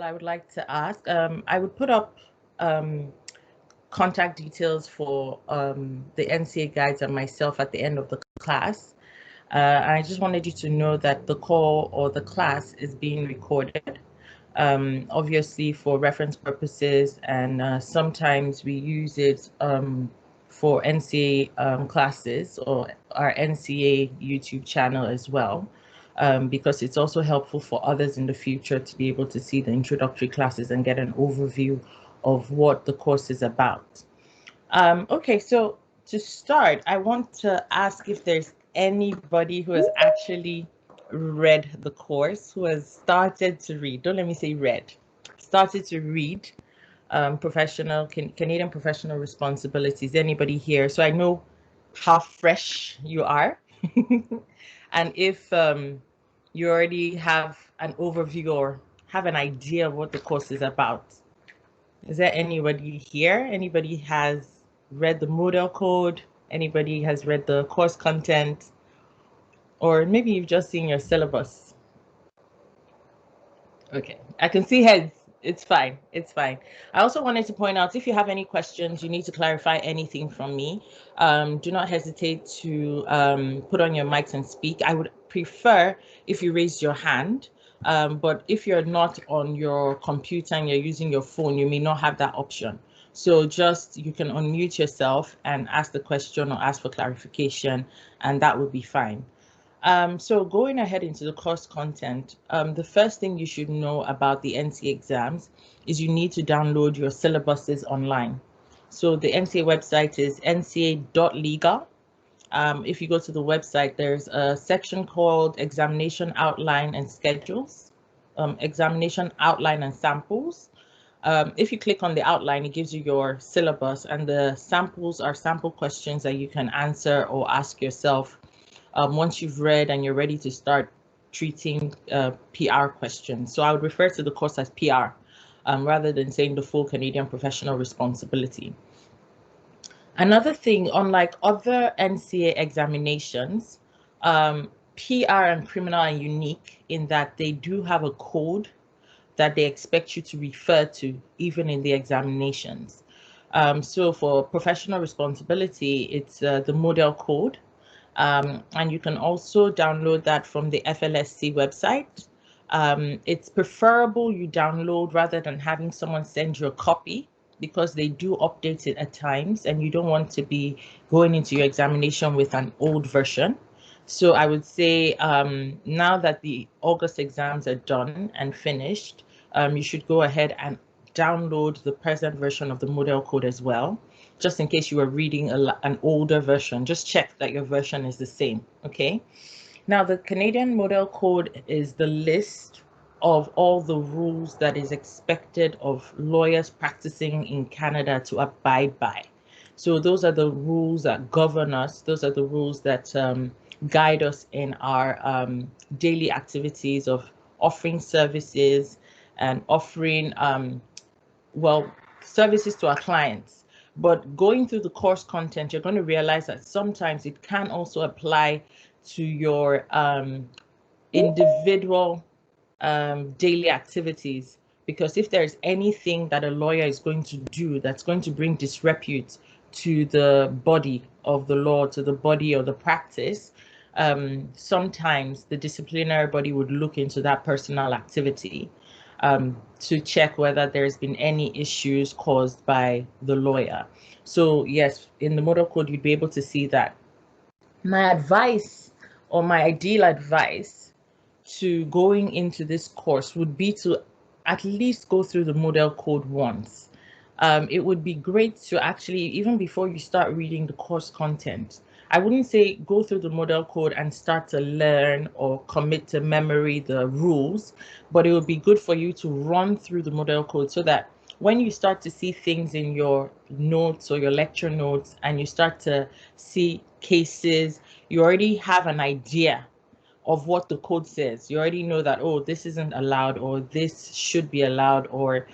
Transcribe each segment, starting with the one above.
all, I would like to ask, I would put up contact details for the NCA guides and myself at the end of the class. I just wanted you to know that the call or the class is being recorded, obviously for reference purposes, and sometimes we use it for NCA classes or our NCA YouTube channel as well. Because it's also helpful for others in the future to be able to see the introductory classes and get an overview of what the course is about. Okay, so to start, I want to ask if there's anybody who has actually read the course, who has started to read. Don't let me say read. Started to read Canadian professional responsibilities. Anybody here? So I know how fresh you are. And if you already have an overview or have an idea of what the course is about. Is there anybody here? Anybody has read the model code? Anybody has read the course content? Or maybe you've just seen your syllabus. Okay, I can see heads. It's fine. It's fine. I also wanted to point out, if you have any questions, you need to clarify anything from me, do not hesitate to put on your mics and speak. I would prefer if you raise your hand, but if you're not on your computer and you're using your phone, you may not have that option. So just, you can unmute yourself and ask the question or ask for clarification, and that would be fine. So going ahead into the course content, the first thing you should know about the NCA exams is you need to download your syllabuses online. So the NCA website is nca.legal. If you go to the website, there's a section called Examination Outline and Schedules, Examination Outline and Samples. If you click on the outline, it gives you your syllabus, and the samples are sample questions that you can answer or ask yourself once you've read and you're ready to start treating PR questions. So I would refer to the course as PR rather than saying the full Canadian professional responsibility. Another thing, unlike other NCA examinations, PR and criminal are unique in that they do have a code that they expect you to refer to even in the examinations. So for professional responsibility, it's the model code. And you can also download that from the FLSC website. It's preferable you download rather than having someone send you a copy, because they do update it at times and you don't want to be going into your examination with an old version. So I would say now that the August exams are done and finished, you should go ahead and download the present version of the model code as well. Just in case you were reading an older version, just check that your version is the same, okay? Now, the Canadian Model Code is the list of all the rules that is expected of lawyers practicing in Canada to abide by. So those are the rules that govern us. Those are the rules that guide us in our daily activities of offering services and offering, services to our clients. But going through the course content, you're going to realize that sometimes it can also apply to your individual daily activities. Because if there's anything that a lawyer is going to do that's going to bring disrepute to the body of the law, to the body of the practice, sometimes the disciplinary body would look into that personal activity to check whether there's been any issues caused by the lawyer. So yes, in the model code, you'd be able to see that. My advice, or my ideal advice to going into this course, would be to at least go through the model code once. It would be great to actually, even before you start reading the course content, I wouldn't say go through the model code and start to learn or commit to memory the rules, but it would be good for you to run through the model code so that when you start to see things in your notes or your lecture notes and you start to see cases, you already have an idea of what the code says. You already know that, oh, this isn't allowed, or this should be allowed, or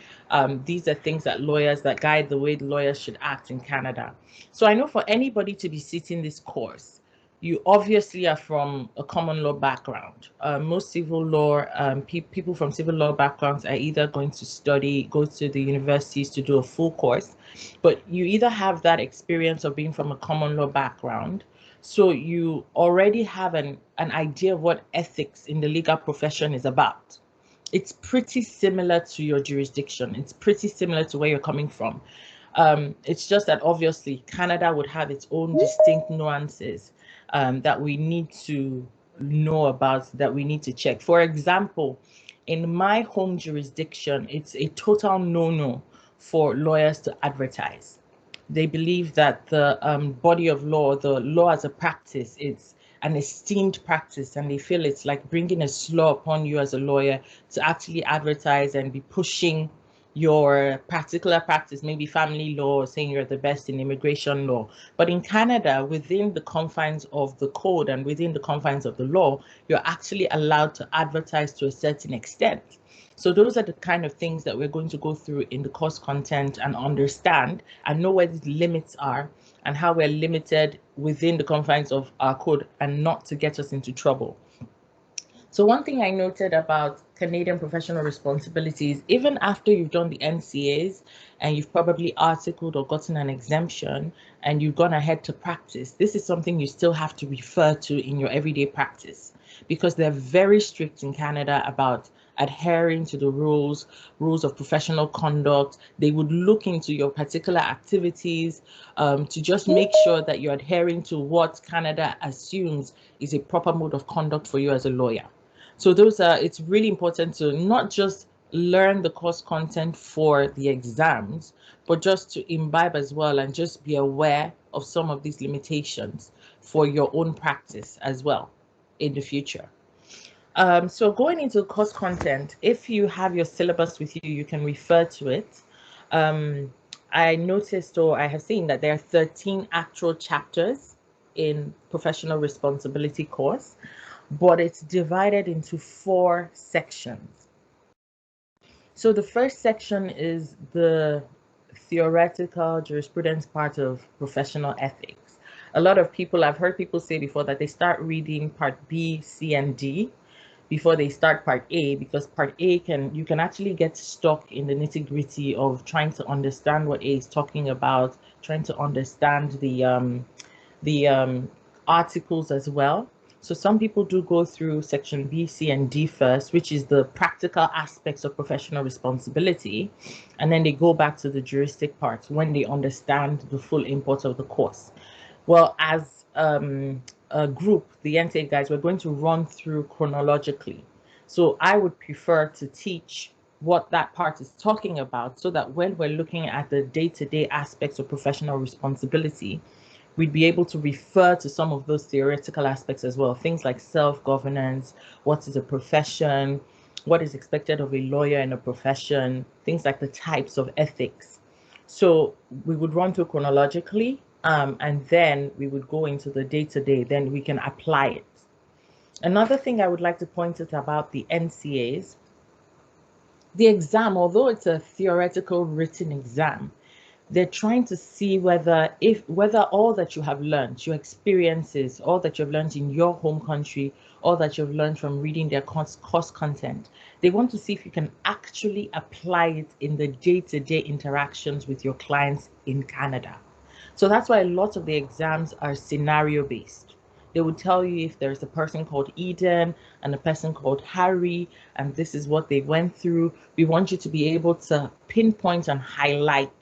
these are things that guide the way the lawyers should act in Canada. So I know for anybody to be sitting this course, you obviously are from a common law background. Most civil law, people from civil law backgrounds are either going to go to the universities to do a full course, but you either have that experience of being from a common law background, so you already have an idea of what ethics in the legal profession is about. It's pretty similar to your jurisdiction. It's pretty similar to where you're coming from. It's just that obviously Canada would have its own distinct nuances that we need to know about, that we need to check. For example, in my home jurisdiction, it's a total no-no for lawyers to advertise. They believe that the body of law, the law as a practice, it's an esteemed practice, and they feel it's like bringing a slur upon you as a lawyer to actually advertise and be pushing your particular practice, maybe family law, saying you're the best in immigration law. But in Canada, within the confines of the code and within the confines of the law, you're actually allowed to advertise to a certain extent. So those are the kind of things that we're going to go through in the course content and understand and know where the limits are and how we're limited within the confines of our code and not to get us into trouble. So one thing I noted about Canadian professional responsibilities, even after you've done the NCAs and you've probably articled or gotten an exemption and you've gone ahead to practice, this is something you still have to refer to in your everyday practice, because they're very strict in Canada about adhering to the rules of professional conduct. They would look into your particular activities to just make sure that you're adhering to what Canada assumes is a proper mode of conduct for you as a lawyer. So it's really important to not just learn the course content for the exams, but just to imbibe as well and just be aware of some of these limitations for your own practice as well in the future. So going into course content, if you have your syllabus with you, you can refer to it. I noticed, or I have seen, that there are 13 actual chapters in professional responsibility course, but it's divided into 4 sections. So the first section is the theoretical jurisprudence part of professional ethics. A lot of people, I've heard people say before that they start reading part B, C, and D before they start part A, because part A you can actually get stuck in the nitty-gritty of trying to understand what A is talking about, trying to understand the articles as well. So some people do go through section B, C, and D first, which is the practical aspects of professional responsibility. And then they go back to the juristic parts when they understand the full import of the course. Well, as a group, the NTA guys, we're going to run through chronologically. So I would prefer to teach what that part is talking about, so that when we're looking at the day-to-day aspects of professional responsibility, we'd be able to refer to some of those theoretical aspects as well. Things like self-governance, what is a profession, what is expected of a lawyer in a profession, things like the types of ethics. So we would run through chronologically, and then we would go into the day-to-day, then we can apply it. Another thing I would like to point out about the NCAs, the exam, although it's a theoretical written exam, they're trying to see whether all that you have learned, your experiences, all that you've learned in your home country, all that you've learned from reading their course content, they want to see if you can actually apply it in the day-to-day interactions with your clients in Canada. So that's why a lot of the exams are scenario-based. They would tell you if there's a person called Eden and a person called Harry, and this is what they went through. We want you to be able to pinpoint and highlight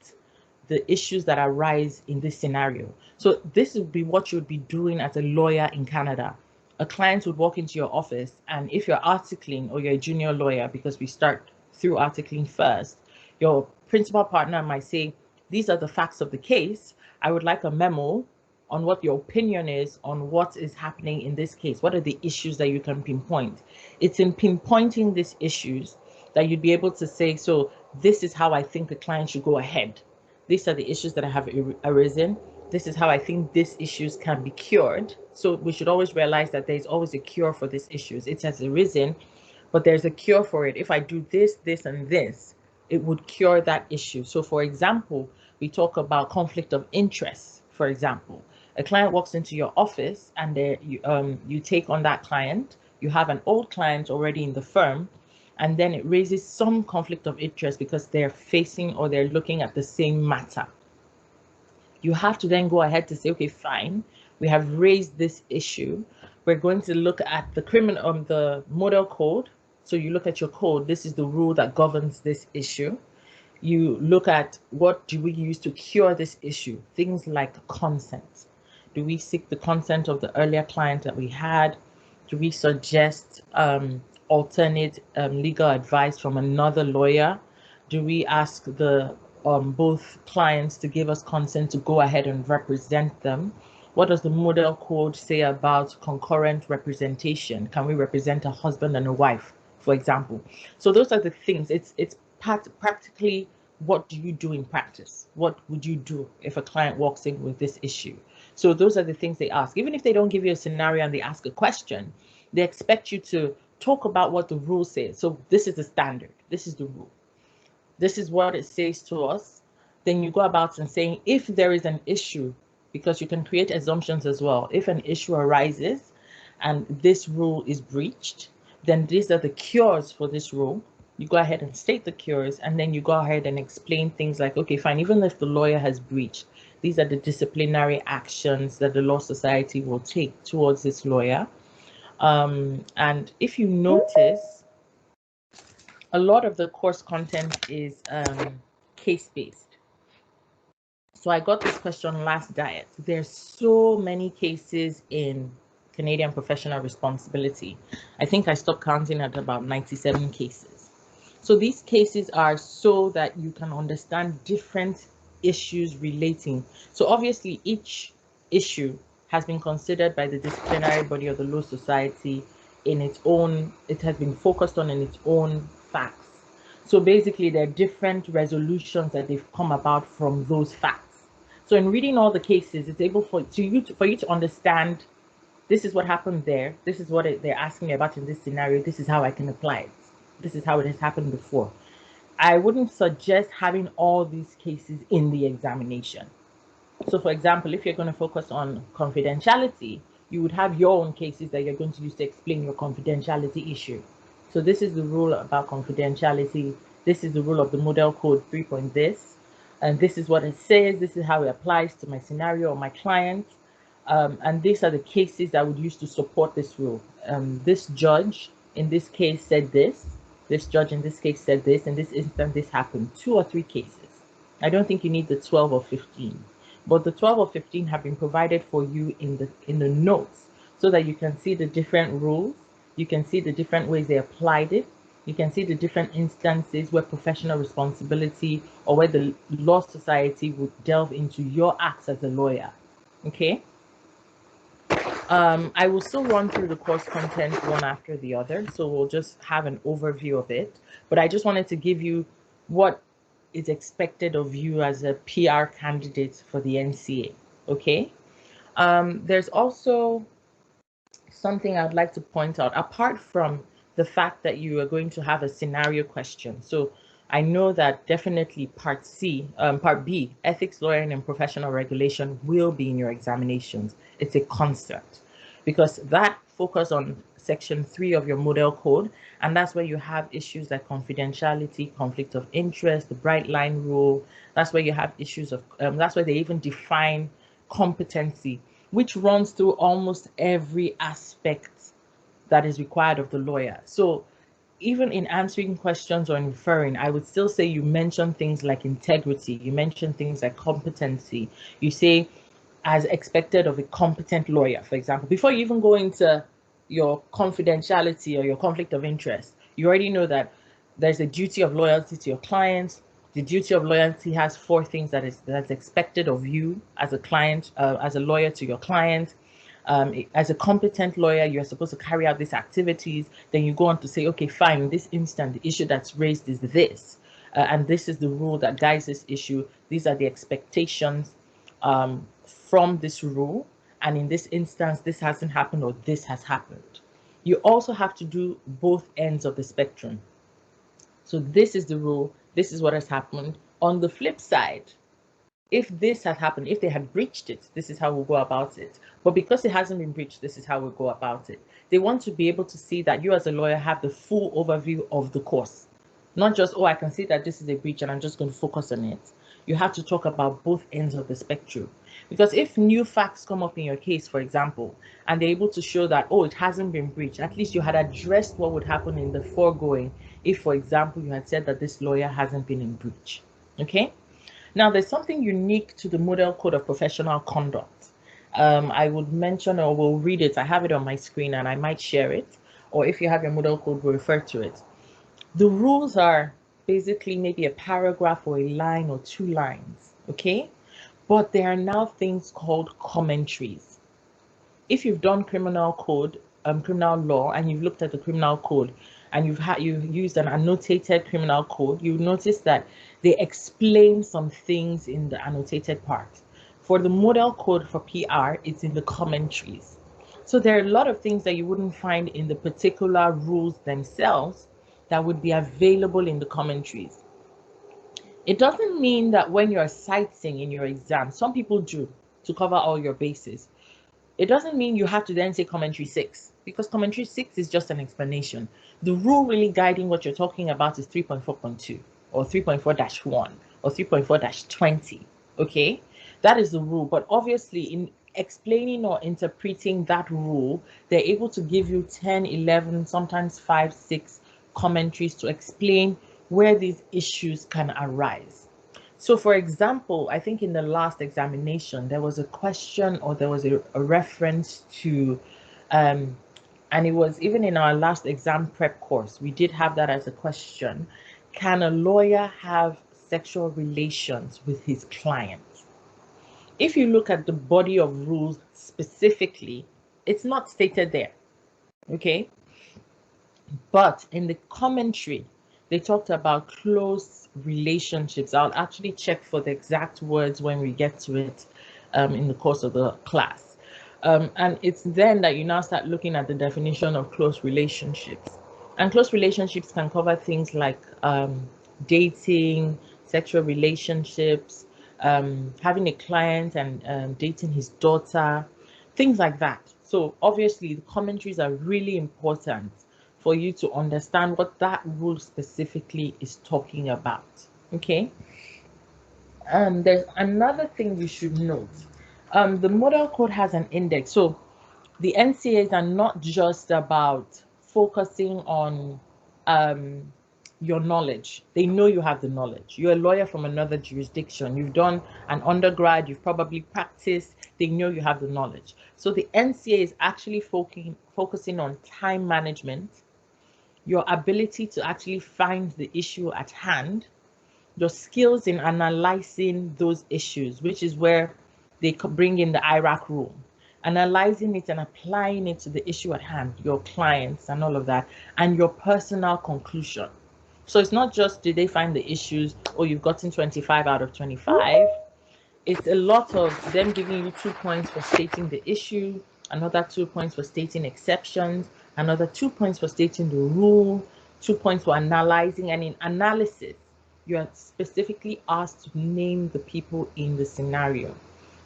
the issues that arise in this scenario. So this would be what you would be doing as a lawyer in Canada. A client would walk into your office, and if you're articling or you're a junior lawyer, because we start through articling first, your principal partner might say, these are the facts of the case. I would like a memo on what your opinion is on what is happening in this case. What are the issues that you can pinpoint? It's in pinpointing these issues that you'd be able to say, so this is how I think the client should go ahead. These are the issues that have arisen. This is how I think these issues can be cured. So we should always realize that there's always a cure for these issues. It has arisen, but there's a cure for it. If I do this, this, and this, it would cure that issue. So for example, we talk about conflict of interest, for example. A client walks into your office and you take on that client. You have an old client already in the firm, and then it raises some conflict of interest because they're facing or they're looking at the same matter. You have to then go ahead to say, okay, fine, we have raised this issue. We're going to look at the model code. So you look at your code. This is the rule that governs this issue. You look at what do we use to cure this issue? Things like consent. Do we seek the consent of the earlier client that we had? Do we suggest alternate legal advice from another lawyer? Do we ask the both clients to give us consent to go ahead and represent them? What does the model code say about concurrent representation? Can we represent a husband and a wife, for example? So those are the things. It's practically, what do you do in practice? What would you do if a client walks in with this issue? So those are the things they ask. Even if they don't give you a scenario and they ask a question, they expect you to talk about what the rule says. So this is the standard. This is the rule. This is what it says to us. Then you go about and saying, if there is an issue, because you can create assumptions as well. If an issue arises and this rule is breached, then these are the cures for this rule. You go ahead and state the cures, and then you go ahead and explain things like, okay, fine, even if the lawyer has breached, these are the disciplinary actions that the Law Society will take towards this lawyer. And if you notice, a lot of the course content is case-based. So I got this question last diet. There's so many cases in Canadian professional responsibility. I think I stopped counting at about 97 cases. So these cases are so that you can understand different issues relating. So obviously each issue has been considered by the disciplinary body of the Law Society in its own, it has been focused on in its own facts. So basically there are different resolutions that they've come about from those facts. So in reading all the cases, it's able for you to understand, this is what happened there, this is what they're asking me about in this scenario, this is how I can apply it. This is how it has happened before. I wouldn't suggest having all these cases in the examination. So for example, if you're going to focus on confidentiality, you would have your own cases that you're going to use to explain your confidentiality issue. So this is the rule about confidentiality. This is the rule of the model code 3. This, and this is what it says. This is how it applies to my scenario or my client. And these are the cases I would use to support this rule. This judge in this case said this. This judge in this case said this. In this instance, this happened. 2 or 3 cases. I don't think you need the 12 or 15, but the 12 or 15 have been provided for you in the notes so that you can see the different rules. You can see the different ways they applied it. You can see the different instances where professional responsibility or where the Law Society would delve into your acts as a lawyer. Okay. I will still run through the course content one after the other, so we'll just have an overview of it. But I just wanted to give you what is expected of you as a PR candidate for the NCA, okay? There's also something I'd like to point out, apart from the fact that you are going to have a scenario question. So I know that definitely Part B, ethics, lawyering, and professional regulation will be in your examinations. It's a concept because that focus on Section 3 of your model code, and that's where you have issues like confidentiality, conflict of interest, the bright line rule. That's where you have issues of, that's where they even define competency, which runs through almost every aspect that is required of the lawyer. So even in answering questions or in referring, I would still say you mention things like integrity, you mention things like competency, you say as expected of a competent lawyer, for example, before you even go into your confidentiality or your conflict of interest, you already know that there's a duty of loyalty to your clients. The duty of loyalty has 4 things that's expected of you as a client, as a lawyer to your client. As a competent lawyer, you're supposed to carry out these activities. Then you go on to say, okay, fine, in this instance, the issue that's raised is this. And this is the rule that guides this issue. These are the expectations from this rule. And in this instance, this hasn't happened or this has happened. You also have to do both ends of the spectrum. So this is the rule. This is what has happened. On the flip side, if this had happened, if they had breached it, this is how we'll go about it. But because it hasn't been breached, this is how we'll go about it. They want to be able to see that you as a lawyer have the full overview of the course. Not just, oh, I can see that this is a breach and I'm just going to focus on it. You have to talk about both ends of the spectrum. Because if new facts come up in your case, for example, and they're able to show that, oh, it hasn't been breached, at least you had addressed what would happen in the foregoing if, for example, you had said that this lawyer hasn't been in breach. Okay? Now, there's something unique to the Model Code of Professional Conduct. I would mention, or will read it. I have it on my screen and I might share it. Or if you have your model code, we'll refer to it. The rules are basically maybe a paragraph or a line or 2 lines, okay? But there are now things called commentaries. If you've done criminal code, criminal law, and you've looked at the criminal code, and you've used an annotated criminal code, you notice that they explain some things in the annotated part. For the model code for PR, it's in the commentaries. So there are a lot of things that you wouldn't find in the particular rules themselves that would be available in the commentaries. It doesn't mean that when you're citing in your exam, some people do to cover all your bases. It doesn't mean you have to then say commentary 6, because commentary 6 is just an explanation. The rule really guiding what you're talking about is 3.4.2 or 3.4-1 or 3.4-20, okay? That is the rule, but obviously in explaining or interpreting that rule, they're able to give you 10, 11, sometimes 5, 6 commentaries to explain where these issues can arise. So for example, I think in the last examination, there was a question or there was a reference to, and it was even in our last exam prep course, we did have that as a question. Can a lawyer have sexual relations with his client? If you look at the body of rules specifically, it's not stated there, okay? But in the commentary, they talked about close relationships. I'll actually check for the exact words when we get to it in the course of the class. And it's then that you now start looking at the definition of close relationships. And close relationships can cover things like dating, sexual relationships, having a client and dating his daughter, things like that. So obviously the commentaries are really important for you to understand what that rule specifically is talking about, okay? There's another thing you should note. The model code has an index. So the NCAs are not just about focusing on your knowledge. They know you have the knowledge. You're a lawyer from another jurisdiction. You've done an undergrad, you've probably practiced. They know you have the knowledge. So the NCA is actually focusing on time management, your ability to actually find the issue at hand, your skills in analyzing those issues, which is where they bring in the IRAC rule, analyzing it and applying it to the issue at hand, your clients and all of that, and your personal conclusion. So it's not just did they find the issues or you've gotten 25 out of 25. It's a lot of them giving you 2 points for stating the issue, another 2 points for stating exceptions, another 2 points for stating the rule, 2 points for analyzing, and in analysis, you are specifically asked to name the people in the scenario.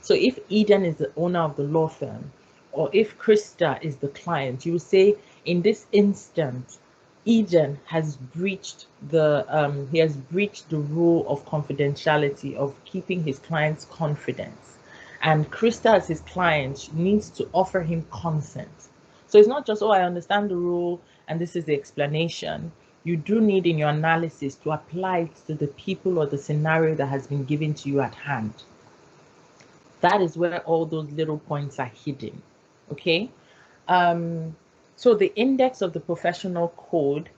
So if Eden is the owner of the law firm, or if Krista is the client, you will say, in this instance, Eden has breached the rule of confidentiality, of keeping his client's confidence, and Krista as his client needs to offer him consent. So it's not just, oh, I understand the rule and this is the explanation. You do need in your analysis to apply it to the people or the scenario that has been given to you at hand. That is where all those little points are hidden, okay? So the index of the professional code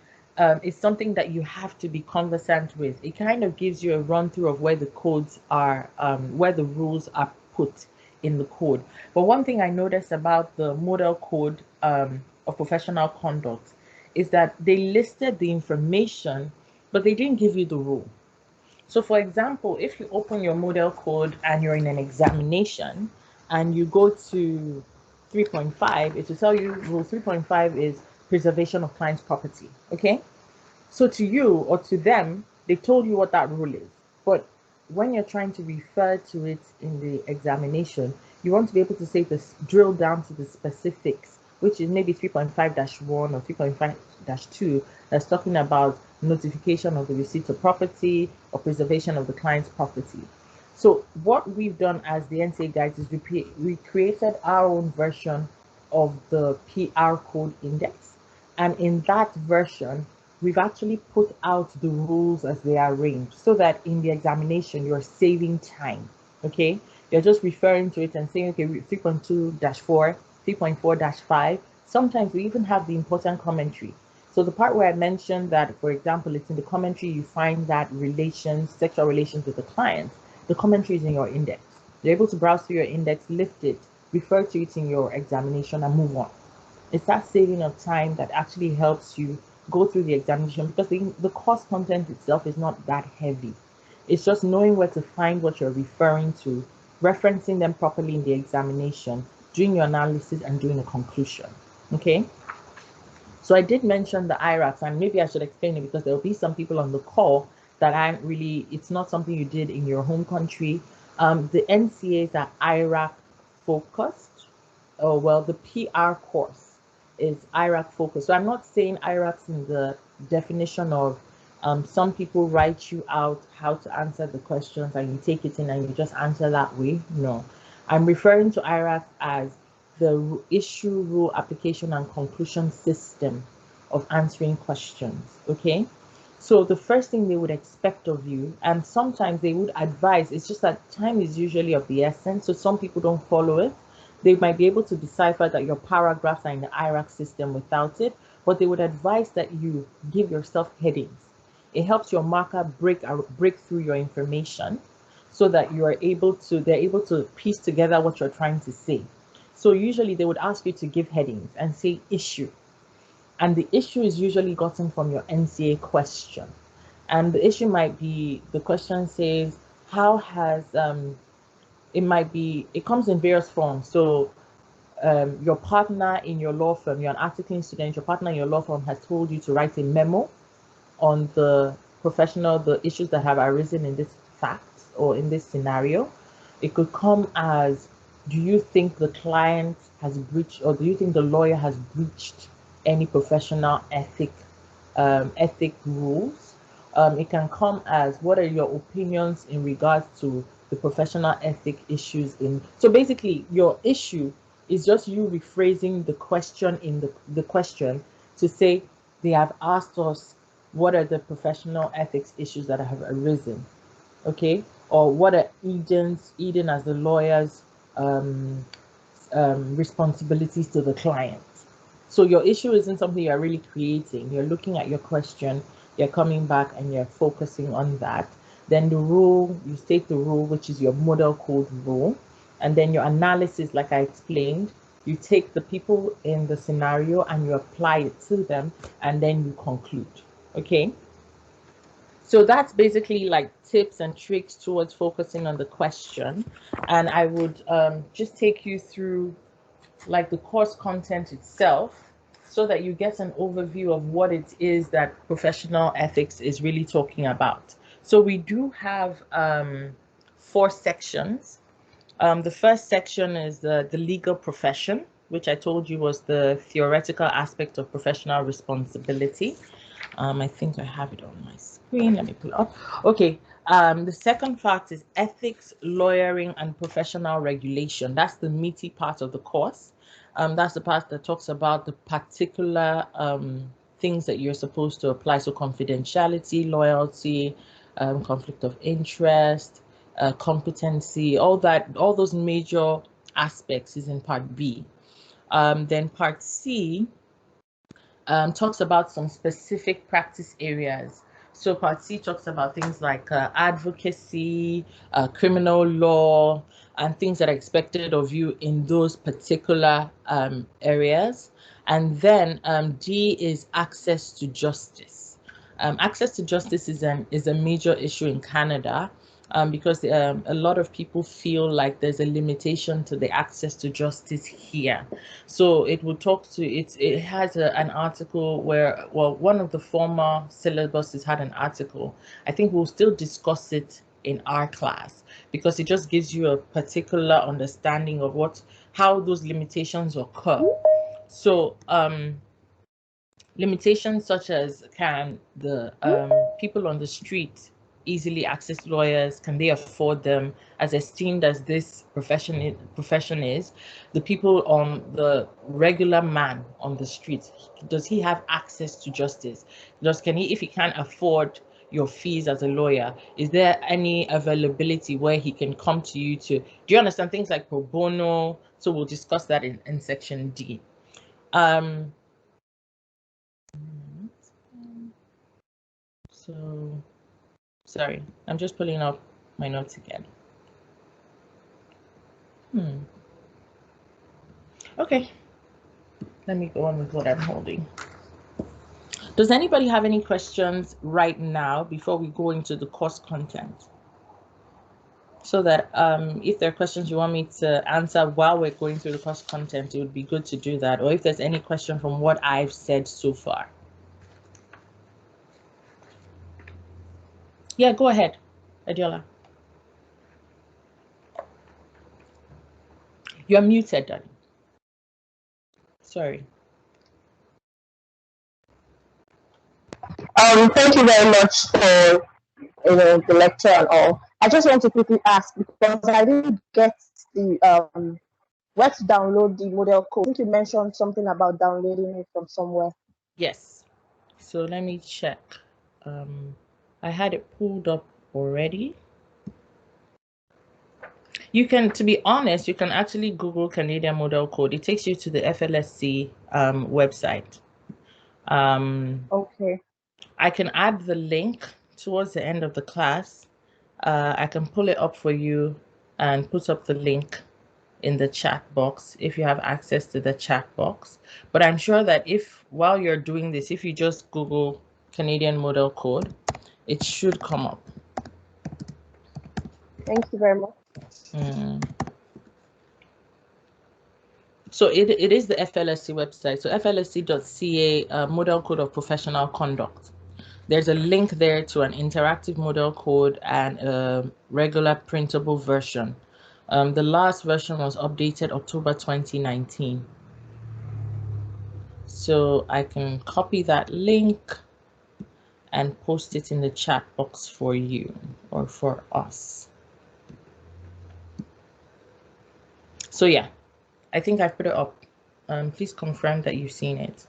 is something that you have to be conversant with. It kind of gives you a run through of where the codes are, where the rules are put in the code. But one thing I noticed about the model code of professional conduct is that they listed the information, but they didn't give you the rule. So for example, if you open your model code and you're in an examination and you go to 3.5, it will tell you rule 3.5 is preservation of client's property, okay? So to you or to them, they told you what that rule is. But when you're trying to refer to it in the examination, you want to be able to say this, drill down to the specifics, which is maybe 3.5-1 or 3.5-2, that's talking about notification of the receipt of property or preservation of the client's property. So what we've done as the NCA guides is we created our own version of the PR code index. And in that version, we've actually put out the rules as they are arranged so that in the examination, you're saving time, okay? You're just referring to it and saying, okay, 3.2-4, 3.4-5. Sometimes we even have the important commentary. So the part where I mentioned that, for example, it's in the commentary, you find that sexual relations with the client, the commentary is in your index. You're able to browse through your index, lift it, refer to it in your examination and move on. It's that saving of time that actually helps you go through the examination, because the course content itself is not that heavy. It's just knowing where to find what you're referring to, referencing them properly in the examination, doing your analysis and doing a conclusion, okay? So I did mention the IRACs, and maybe I should explain it because there'll be some people on the call that aren't really, it's not something you did in your home country. The NCAs are IRAC focused, or well, the PR course is IRAC focused. So I'm not saying IRACs in the definition of some people write you out how to answer the questions and you take it in and you just answer that way. No, I'm referring to IRAC as the issue, rule, application, and conclusion system of answering questions, okay? So the first thing they would expect of you, and sometimes they would advise, it's just that time is usually of the essence, so some people don't follow it. They might be able to decipher that your paragraphs are in the IRAC system without it, but they would advise that you give yourself headings. It helps your marker break through your information so that they're able to piece together what you're trying to say. So usually they would ask you to give headings and say issue. And the issue is usually gotten from your NCA question. And the issue might be, the question says, how has, it comes in various forms. So your partner in your law firm, you're an articling student, your partner in your law firm has told you to write a memo on the issues that have arisen in this fact or in this scenario. It could come as, do you think the client has breached, or do you think the lawyer has breached any professional ethic rules? It can come as, what are your opinions in regards to the professional ethic issues so basically your issue is just you rephrasing the question in the question to say, they have asked us, what are the professional ethics issues that have arisen, okay? Or what are Eden as the lawyer's responsibilities to the client. So your issue isn't something you're really creating. You're looking at your question, you're coming back and you're focusing on that. Then the rule, you state the rule, which is your model code rule. And then your analysis, like I explained, you take the people in the scenario and you apply it to them, and then you conclude, okay? So that's basically like tips and tricks towards focusing on the question. And I would just take you through like the course content itself so that you get an overview of what it is that professional ethics is really talking about. So we do have 4 sections. The first section is the legal profession, which I told you was the theoretical aspect of professional responsibility. I think I have it on my screen. Let me pull it up. Okay. The second part is ethics, lawyering, and professional regulation. That's the meaty part of the course. That's the part that talks about the particular things that you're supposed to apply. So confidentiality, loyalty, conflict of interest, competency, all those major aspects is in part B. Then part C talks about some specific practice areas. So part C talks about things like advocacy, criminal law, and things that are expected of you in those particular areas. And then D is access to justice. Access to justice is a major issue in Canada. Because a lot of people feel like there's a limitation to the access to justice here. So it will talk to, it has an article where, well, one of the former syllabuses had an article. I think we'll still discuss it in our class, because it just gives you a particular understanding of how those limitations occur. So limitations such as, can the people on the street easily access lawyers? Can they afford them? As esteemed as this profession is, the people on the regular man on the street, does he have access to justice? Can he, if he can't afford your fees as a lawyer, is there any availability where he can come to you to, do you understand, things like pro bono? So we'll discuss that in section D. So, sorry, I'm just pulling up my notes again. Okay, let me go on with what I'm holding. Does anybody have any questions right now before we go into the course content? So that if there are questions you want me to answer while we're going through the course content, it would be good to do that. Or if there's any question from what I've said so far. Yeah, go ahead, Adiola. You're muted, darling. Sorry. Thank you very much for the lecture and all. I just want to quickly ask, because I didn't get the where to download the model code. I think you mentioned something about downloading it from somewhere. Yes. So let me check. I had it pulled up already. You can, to be honest, you can actually Google Canadian Model Code. It takes you to the FLSC website. Okay. I can add the link towards the end of the class. I can pull it up for you and put up the link in the chat box if you have access to the chat box. But I'm sure that while you're doing this, if you just Google Canadian Model Code, it should come up. Thank you very much. So it is the FLSC website. So FLSC.ca, Model Code of Professional Conduct. There's a link there to an interactive model code and a regular printable version. The last version was updated October 2019. So I can copy that link and post it in the chat box for you or for us. So yeah, I think I've put it up. Please confirm that you've seen it.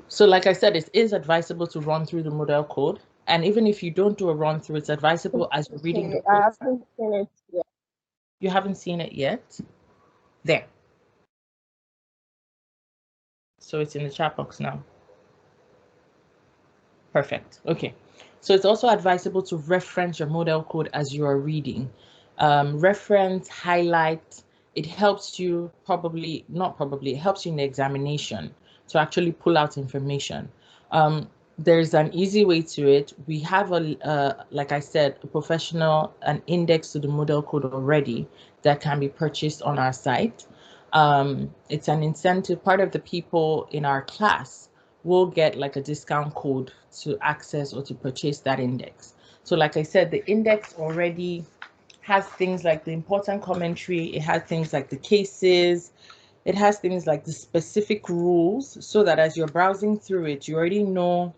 So like I said, it is advisable to run through the model code. And even if you don't do a run through, it's advisable as you're reading the code. I haven't seen it yet. You haven't seen it yet? There. So it's in the chat box now. Perfect. Okay. So it's also advisable to reference your model code as you are reading. Reference, highlight. It helps you it helps you in the examination to actually pull out information. There's an easy way to it. We have like I said, an index to the model code already that can be purchased on our site. It's an incentive. Part of the people in our class will get like a discount code to access or to purchase that index. So like I said, the index already has things like the important commentary. It has things like the cases. It has things like the specific rules, so that as you're browsing through it, you already know.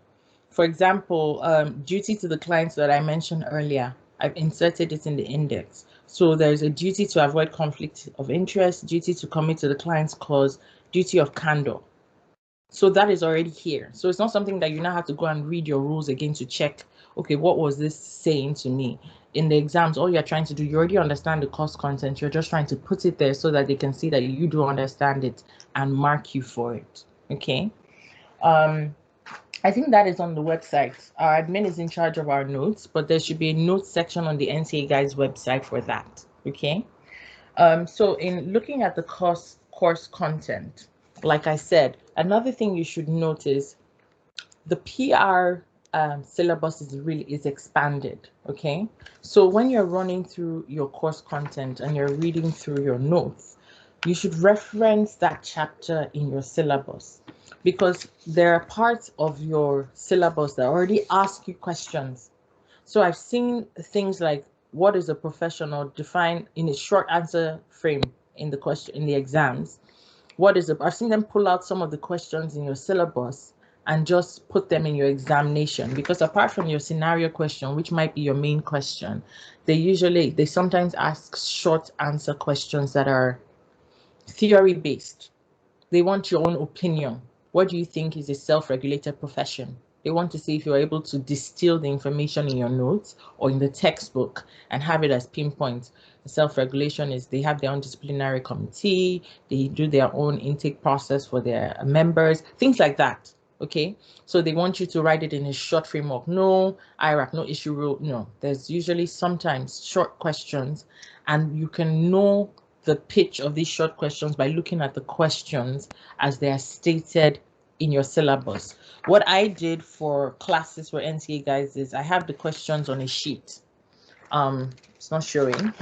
For example, duty to the clients that I mentioned earlier, I've inserted it in the index. So there's a duty to avoid conflict of interest, duty to commit to the client's cause, duty of candor. So that is already here. So it's not something that you now have to go and read your rules again to check, okay, what was this saying to me? In the exams, all you're trying to do, you already understand the course content. You're just trying to put it there so that they can see that you do understand it and mark you for it. Okay. I think that is on the website. Our admin is in charge of our notes, but there should be a notes section on the NCA Guide's website for that. Okay. So in looking at the course content, like I said, another thing you should notice, the PR syllabus is expanded. Okay. So when you're running through your course content and you're reading through your notes, you should reference that chapter in your syllabus, because there are parts of your syllabus that already ask you questions. So I've seen things like, what is a professional, defined in a short answer frame in the question in the exams. I've seen them pull out some of the questions in your syllabus and just put them in your examination, because apart from your scenario question, which might be your main question, they sometimes ask short answer questions that are theory based. They want your own opinion. What do you think is a self-regulated profession? They want to see if you're able to distill the information in your notes or in the textbook and have it as pinpoint. Self-regulation is they have their own disciplinary committee, they do their own intake process for their members, things like that. Okay, so they want you to write it in a short framework. No IRAC, no issue rule. No, there's usually sometimes short questions, and you can know the pitch of these short questions by looking at the questions as they are stated in your syllabus. What I did for classes for NCA guys is I have the questions on a sheet. It's not showing,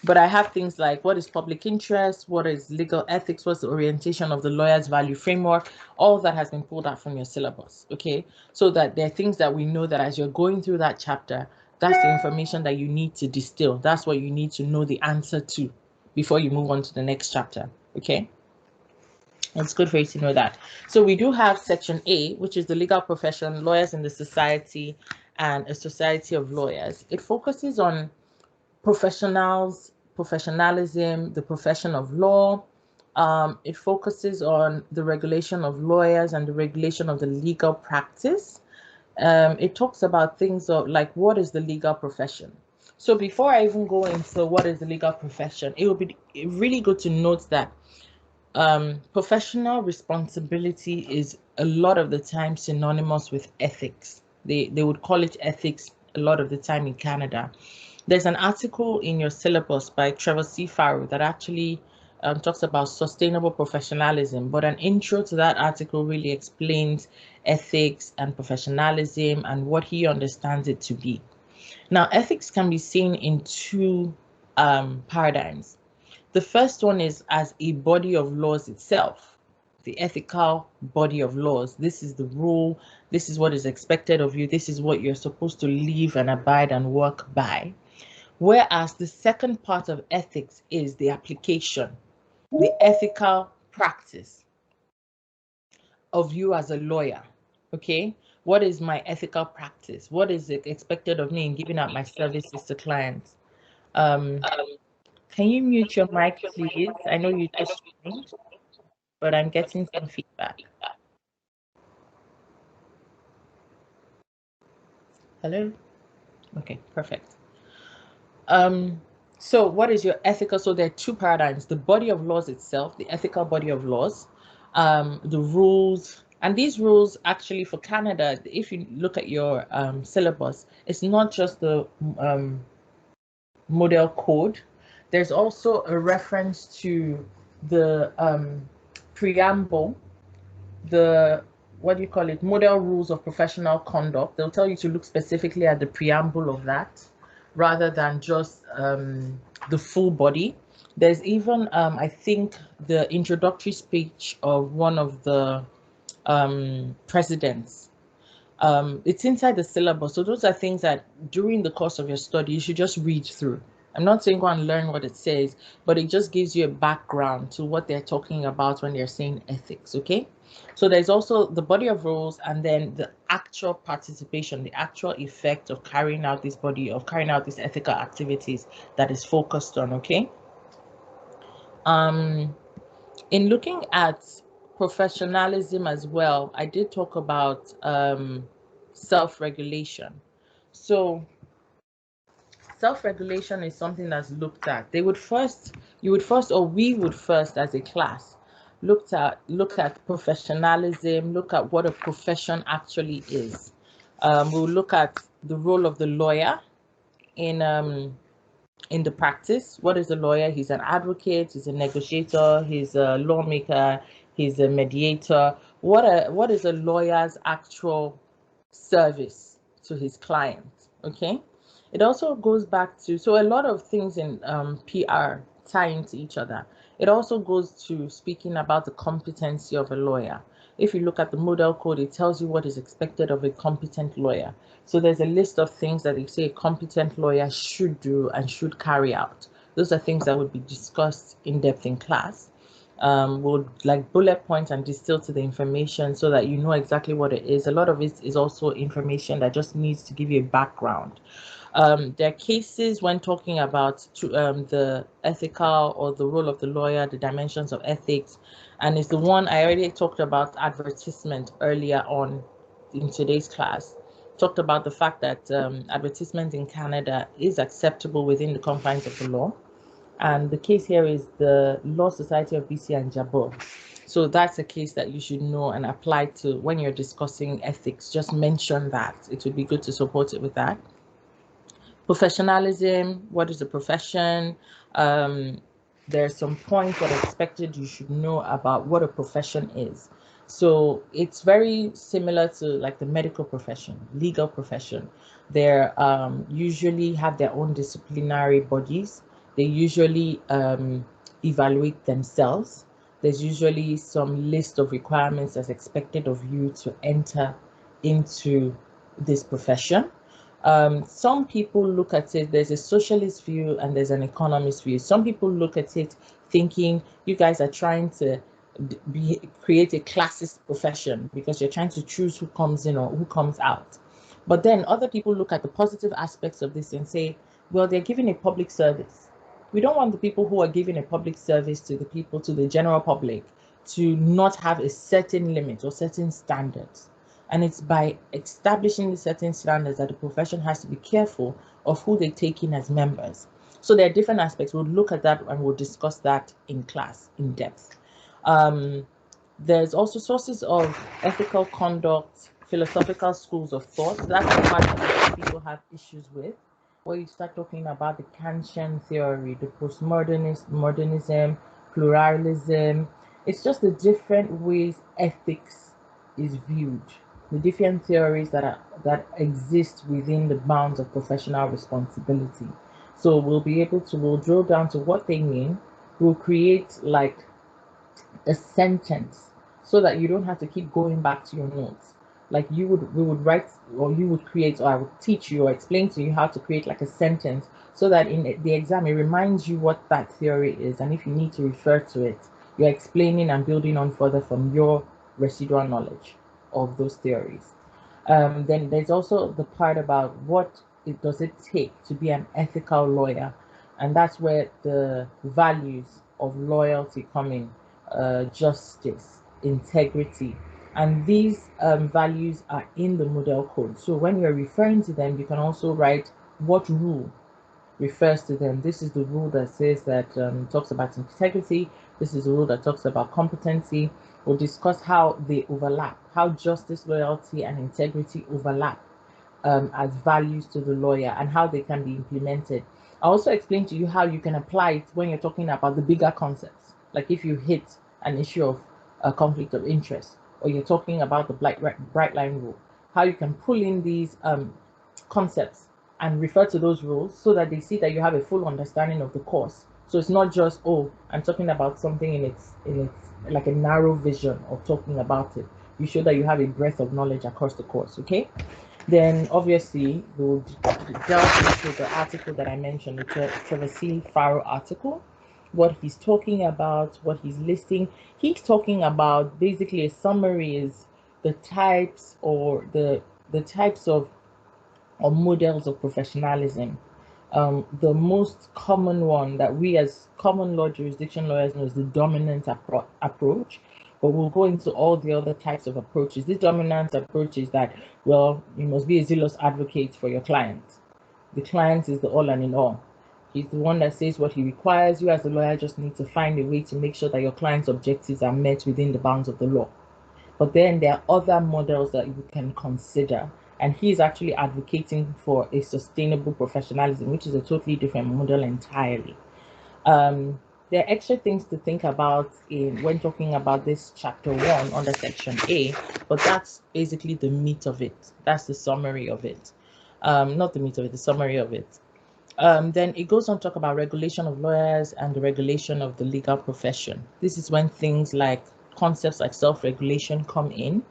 but I have things like, what is public interest? What is legal ethics? What's the orientation of the lawyer's value framework? All that has been pulled out from your syllabus, okay? So that there are things that we know that as you're going through that chapter, that's the information that you need to distill. That's what you need to know the answer to before you move on to the next chapter, okay? It's good for you to know that. So we do have section A, which is the legal profession, lawyers in the society, and a society of lawyers. It focuses on professionals, professionalism, the profession of law. It focuses on the regulation of lawyers and the regulation of the legal practice. It talks about things like, what is the legal profession? So before I even go into what is the legal profession, it would be really good to note that professional responsibility is a lot of the time synonymous with ethics. They would call it ethics a lot of the time in Canada. There's an article in your syllabus by Trevor C. Farrow that actually talks about sustainable professionalism, but an intro to that article really explains ethics and professionalism and what he understands it to be. Now, ethics can be seen in two paradigms. The first one is as a body of laws itself, the ethical body of laws. This is the rule, this is what is expected of you, this is what you're supposed to live and abide and work by. Whereas the second part of ethics is the application, the ethical practice of you as a lawyer, okay? What is my ethical practice? What is expected of me in giving out my services to clients? Can you mute your mic, please? I know you just joined, but I'm getting some feedback. Hello? Okay, perfect. So what is your ethical? So there are two paradigms, the body of laws itself, the ethical body of laws, the rules, and these rules actually for Canada, if you look at your syllabus, it's not just the model code. There's also a reference to the preamble, the model rules of professional conduct. They'll tell you to look specifically at the preamble of that rather than just the full body. There's even I think the introductory speech of one of the presidents. It's inside the syllabus, so those are things that during the course of your study you should just read through. I'm not saying go and learn what it says, but it just gives you a background to what they're talking about when they're saying ethics, okay? So there's also the body of rules and then the actual participation, the actual effect of carrying out these ethical activities that is focused on, okay? In looking at professionalism as well, I did talk about self-regulation. So self-regulation is something that's looked at. We would first as a class look at professionalism, look at what a profession actually is. We'll look at the role of the lawyer in the practice. What is a lawyer? He's an advocate, he's a negotiator, he's a lawmaker, he's a mediator. What is a lawyer's actual service to his client? Okay. It also goes back to, so a lot of things in PR tie into each other. It also goes to speaking about the competency of a lawyer. If you look at the model code, it tells you what is expected of a competent lawyer. So there's a list of things that they say a competent lawyer should do and should carry out. Those are things that would be discussed in depth in class. We'll like bullet points and distill to the information so that you know exactly what it is. A lot of it is also information that just needs to give you a background. There are cases when talking about the ethical or the role of the lawyer, the dimensions of ethics, and it's the one I already talked about, advertisement, earlier on in today's class. Talked about the fact that advertisement in Canada is acceptable within the confines of the law. And the case here is the Law Society of BC and Jabot. So that's a case that you should know and apply to when you're discussing ethics. Just mention that. It would be good to support it with that. Professionalism, what is a profession? There's some points that are expected you should know about what a profession is. So it's very similar to like the medical profession, legal profession. They usually have their own disciplinary bodies. They usually evaluate themselves. There's usually some list of requirements that's expected of you to enter into this profession. Some people look at it, there's a socialist view and there's an economist view. Some people look at it thinking you guys are trying to create a classist profession because you're trying to choose who comes in or who comes out. But then other people look at the positive aspects of this and say, well, they're giving a public service. We don't want the people who are giving a public service to the people, to the general public, to not have a certain limit or certain standards. And it's by establishing the certain standards that the profession has to be careful of who they take in as members. So there are different aspects. We'll look at that and we'll discuss that in class in depth. There's also sources of ethical conduct, philosophical schools of thought. That's the part that people have issues with, where you start talking about the Kantian theory, the postmodernist, modernism, pluralism. It's just the different ways ethics is viewed, the different theories that exist within the bounds of professional responsibility. So we'll drill down to what they mean. We'll create like a sentence so that you don't have to keep going back to your notes. Like we would write, or you would create, or I would teach you or explain to you how to create like a sentence so that in the exam it reminds you what that theory is, and if you need to refer to it, you're explaining and building on further from your residual knowledge of those theories. Then there's also the part about what does it take to be an ethical lawyer, and that's where the values of loyalty come in, justice, integrity, and these values are in the model code. So when you're referring to them, you can also write what rule refers to them. This is the rule that says that talks about integrity. This is the rule that talks about competency. We'll discuss how they overlap, how justice, loyalty, and integrity overlap as values to the lawyer and how they can be implemented. I also explain to you how you can apply it when you're talking about the bigger concepts. Like if you hit an issue of a conflict of interest, or you're talking about the bright line rule, how you can pull in these concepts and refer to those rules so that they see that you have a full understanding of the course. So it's not just, oh, I'm talking about something in its like a narrow vision of talking about it. You show that you have a breadth of knowledge across the course, okay? Then obviously we'll delve into the article that I mentioned, the Trevor Farrow article, what he's talking about, what he's listing. He's talking about basically a summary is the types or the types of or models of professionalism. The most common one that we as common law jurisdiction lawyers know is the dominant approach, but we'll go into all the other types of approaches. This dominant approach is that, well, you must be a zealous advocate for your client. The client is the all and in all. He's the one that says what he requires. You as a lawyer just need to find a way to make sure that your client's objectives are met within the bounds of the law. But then there are other models that you can consider. And he's actually advocating for a sustainable professionalism, which is a totally different model entirely. There are extra things to think about when talking about this chapter 1 under section A, but that's basically the meat of it. That's the summary of it. Not the meat of it, the summary of it. Then it goes on to talk about regulation of lawyers and the regulation of the legal profession. This is when things like concepts like self-regulation come in.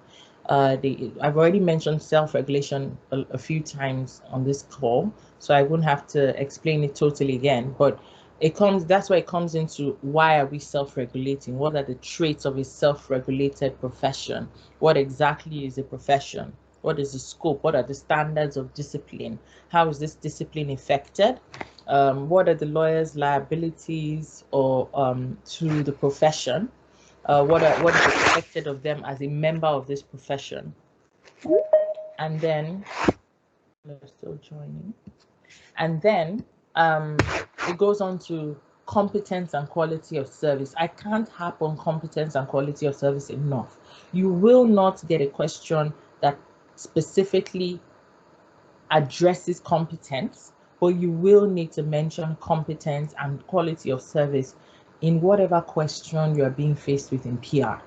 I've already mentioned self-regulation a few times on this call, so I wouldn't have to explain it totally again, but that's where it comes into why are we self-regulating? What are the traits of a self-regulated profession? What exactly is a profession? What is the scope? What are the standards of discipline? How is this discipline affected? What are the lawyer's liabilities or to the profession? What is expected of them as a member of this profession? And then they're still joining. And then it goes on to competence and quality of service. I can't harp on competence and quality of service enough. You will not get a question that specifically addresses competence, but you will need to mention competence and quality of service in whatever question you are being faced with in PR,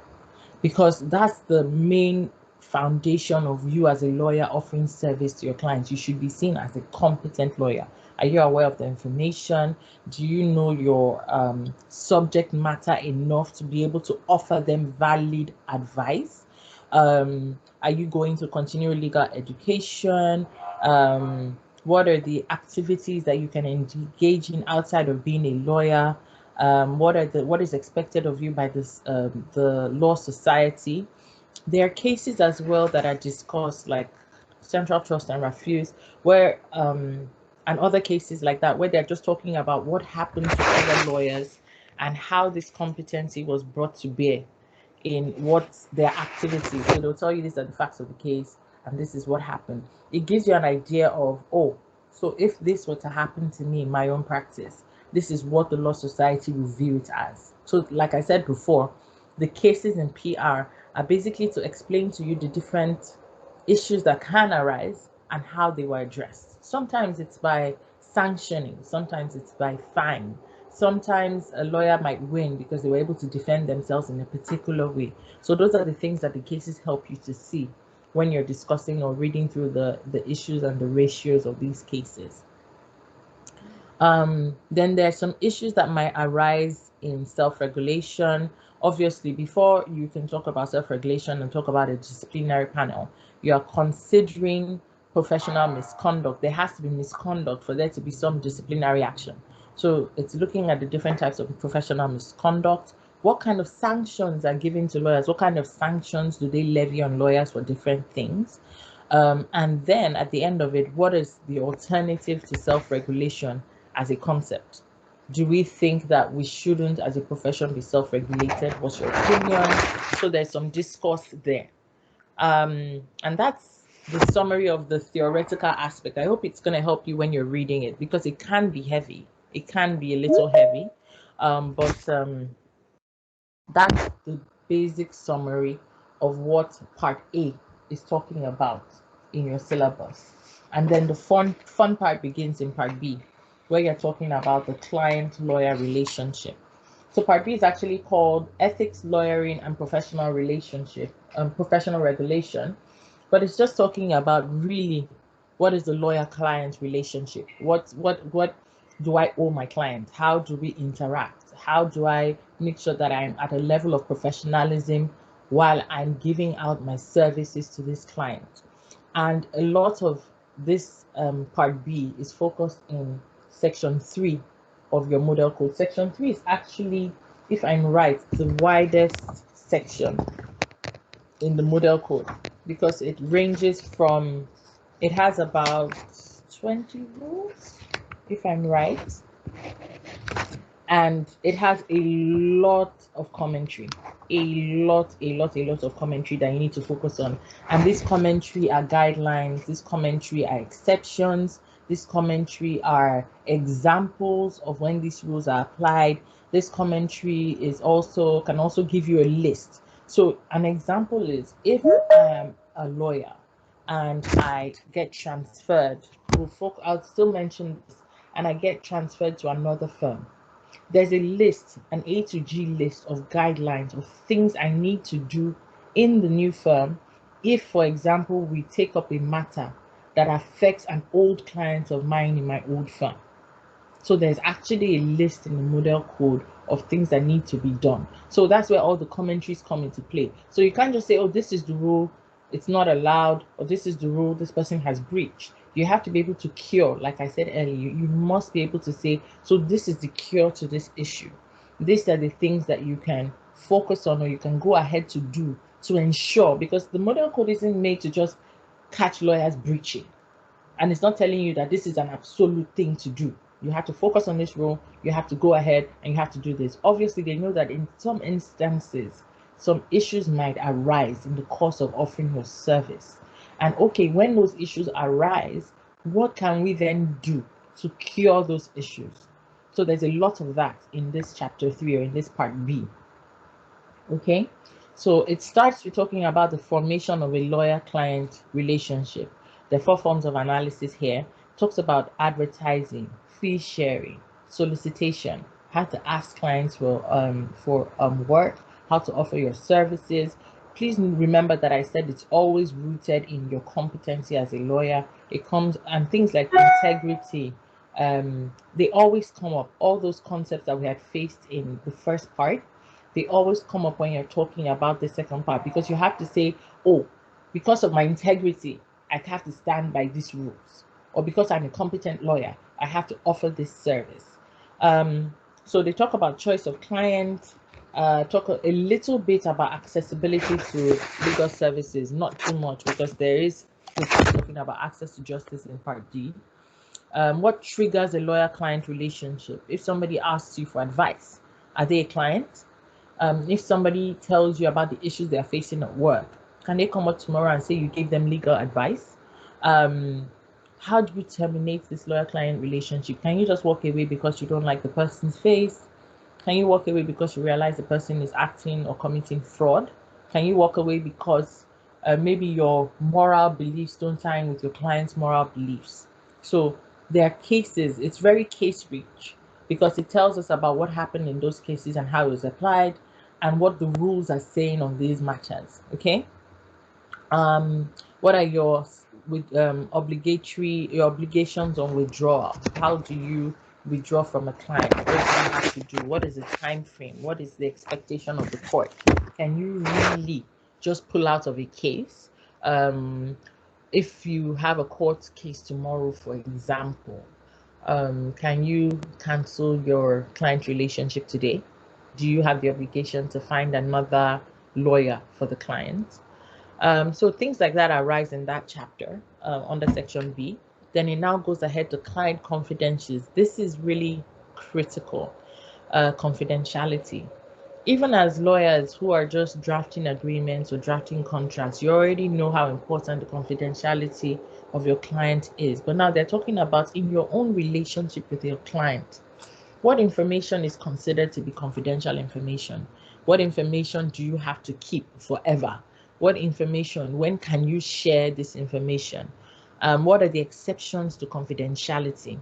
because that's the main foundation of you as a lawyer offering service to your clients. You should be seen as a competent lawyer. Are you aware of the information? Do you know your subject matter enough to be able to offer them valid advice? Are you going to continue legal education? What are the activities that you can engage in outside of being a lawyer? What is expected of you by the law society? There are cases as well that are discussed, like central trust and refuse, where and other cases like that, where they're just talking about what happened to other lawyers and how this competency was brought to bear in what their activities. So they'll tell you these are the facts of the case and this is what happened. It gives you an idea of, oh, so if this were to happen to me in my own practice, this is what the law society will view it as. So like I said before, the cases in PR are basically to explain to you the different issues that can arise and how they were addressed. Sometimes it's by sanctioning, sometimes it's by fine, sometimes a lawyer might win because they were able to defend themselves in a particular way. So those are the things that the cases help you to see when you're discussing or reading through the issues and the ratios of these cases. Then there are some issues that might arise in self-regulation. Obviously, before you can talk about self-regulation and talk about a disciplinary panel, you are considering professional misconduct. There has to be misconduct for there to be some disciplinary action. So it's looking at the different types of professional misconduct. What kind of sanctions are given to lawyers? What kind of sanctions do they levy on lawyers for different things? And then at the end of it, what is the alternative to self-regulation as a concept? Do we think that we shouldn't, as a profession, be self-regulated? What's your opinion? So there's some discourse there. And that's the summary of the theoretical aspect. I hope it's going to help you when you're reading it, because it can be heavy. It can be a little heavy. But that's the basic summary of what part A is talking about in your syllabus. And then the fun part begins in part B, where you're talking about the client-lawyer relationship. So part B is actually called Ethics, Lawyering, and Professional Relationship, Professional Regulation. But it's just talking about really what is the lawyer-client relationship? What do I owe my client? How do we interact? How do I make sure that I'm at a level of professionalism while I'm giving out my services to this client? And a lot of this part B is focused in section 3 of your model code. Section 3 is actually, if I'm right, the widest section in the model code, because it ranges from, it has about 20 rules, if I'm right, and it has a lot of commentary, a lot of commentary that you need to focus on. And this commentary are guidelines, this commentary are exceptions, this commentary are examples of when these rules are applied. This commentary is also can also give you a list. So an example is, if I am a lawyer and I get transferred, I'll still mention this, and I get transferred to another firm. There's a list, an A to G list of guidelines of things I need to do in the new firm if, for example, we take up a matter that affects an old client of mine in my old firm. So there's actually a list in the model code of things that need to be done. So that's where all the commentaries come into play. So you can't just say, oh, this is the rule, it's not allowed, or this is the rule, this person has breached. You have to be able to cure, like I said earlier, you must be able to say, so this is the cure to this issue. These are the things that you can focus on or you can go ahead to do to ensure, because the model code isn't made to just catch lawyers breaching. And it's not telling you that this is an absolute thing to do. You have to focus on this rule, you have to go ahead and you have to do this. Obviously, they know that in some instances, some issues might arise in the course of offering your service. And okay, when those issues arise, what can we then do to cure those issues? So there's a lot of that in this chapter 3 or in this part B. Okay, so it starts with talking about the formation of a lawyer-client relationship. The 4 forms of analysis here talks about advertising, fee sharing, solicitation, how to ask clients for work, how to offer your services. Please remember that I said it's always rooted in your competency as a lawyer. It comes, and things like integrity, they always come up. All those concepts that we had faced in the first part, they always come up when you're talking about the second part, because you have to say, oh, because of my integrity, I have to stand by these rules, or because I'm a competent lawyer, I have to offer this service. So they talk about choice of client, talk a little bit about accessibility to legal services, not too much, because there is talking about access to justice in part D. What triggers a lawyer-client relationship? If somebody asks you for advice, are they a client? If somebody tells you about the issues they're facing at work, can they come up tomorrow and say you gave them legal advice? How do you terminate this lawyer-client relationship? Can you just walk away because you don't like the person's face? Can you walk away because you realize the person is acting or committing fraud? Can you walk away because maybe your moral beliefs don't align with your client's moral beliefs? So there are cases, it's very case rich, because it tells us about what happened in those cases and how it was applied and what the rules are saying on these matters. Okay. What are your your obligations on withdrawal? How do you withdraw from a client? What do you have to do? What is the time frame? What is the expectation of the court? Can you really just pull out of a case? If you have a court case tomorrow, for example, can you cancel your client relationship today? Do you have the obligation to find another lawyer for the client? So things like that arise in that chapter under section B. Then it now goes ahead to client confidentials. This is really critical, confidentiality. Even as lawyers who are just drafting agreements or drafting contracts, you already know how important the confidentiality of your client is. But now they're talking about in your own relationship with your client. What information is considered to be confidential information? What information do you have to keep forever? What information, when can you share this information? What are the exceptions to confidentiality?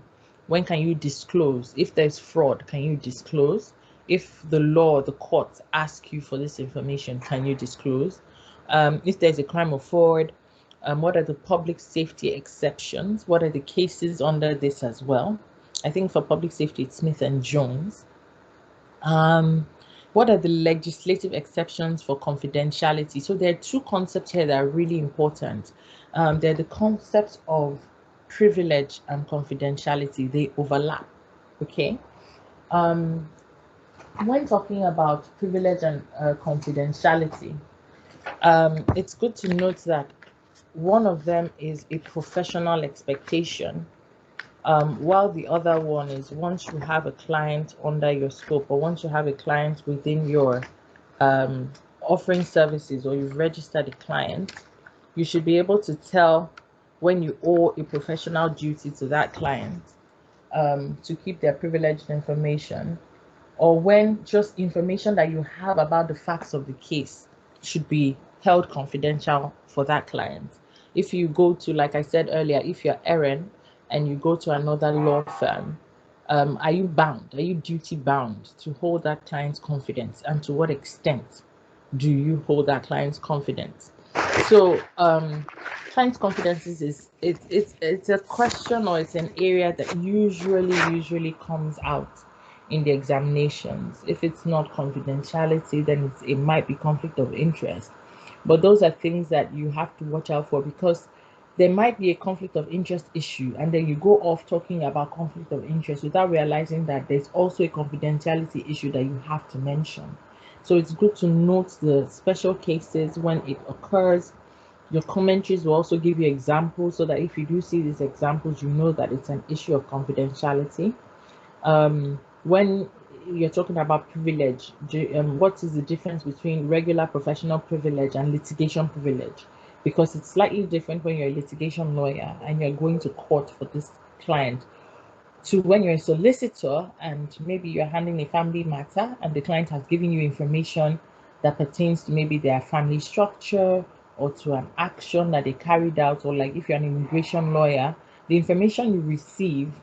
When can you disclose? If there's fraud, can you disclose? If the law, the courts ask you for this information, can you disclose? If there's a crime or fraud, what are the public safety exceptions? What are the cases under this as well? I think for public safety, it's Smith and Jones. What are the legislative exceptions for confidentiality? So there are 2 concepts here that are really important. They're the concepts of privilege and confidentiality. They overlap, okay? When talking about privilege and confidentiality, it's good to note that one of them is a professional expectation, while the other one is once you have a client under your scope, or once you have a client within your offering services, or you've registered a client, you should be able to tell when you owe a professional duty to that client to keep their privileged information, or when just information that you have about the facts of the case should be held confidential for that client. If you go to, like I said earlier, if you're Erin and you go to another law firm, are you bound? Are you duty bound to hold that client's confidence? And to what extent do you hold that client's confidence? So Client confidences is it's a question, or it's an area that usually comes out in the examinations. If it's not confidentiality, then it might be conflict of interest. But those are things that you have to watch out for, because there might be a conflict of interest issue, and then you go off talking about conflict of interest without realizing that there's also a confidentiality issue that you have to mention. So it's good to note the special cases when it occurs. Your commentaries will also give you examples, so that if you do see these examples, you know that it's an issue of confidentiality. When you're talking about privilege, what is the difference between regular professional privilege and litigation privilege? Because it's slightly different when you're a litigation lawyer and you're going to court for this client, to when you're a solicitor and maybe you're handling a family matter and the client has given you information that pertains to maybe their family structure or to an action that they carried out, or like if you're an immigration lawyer, the information you receive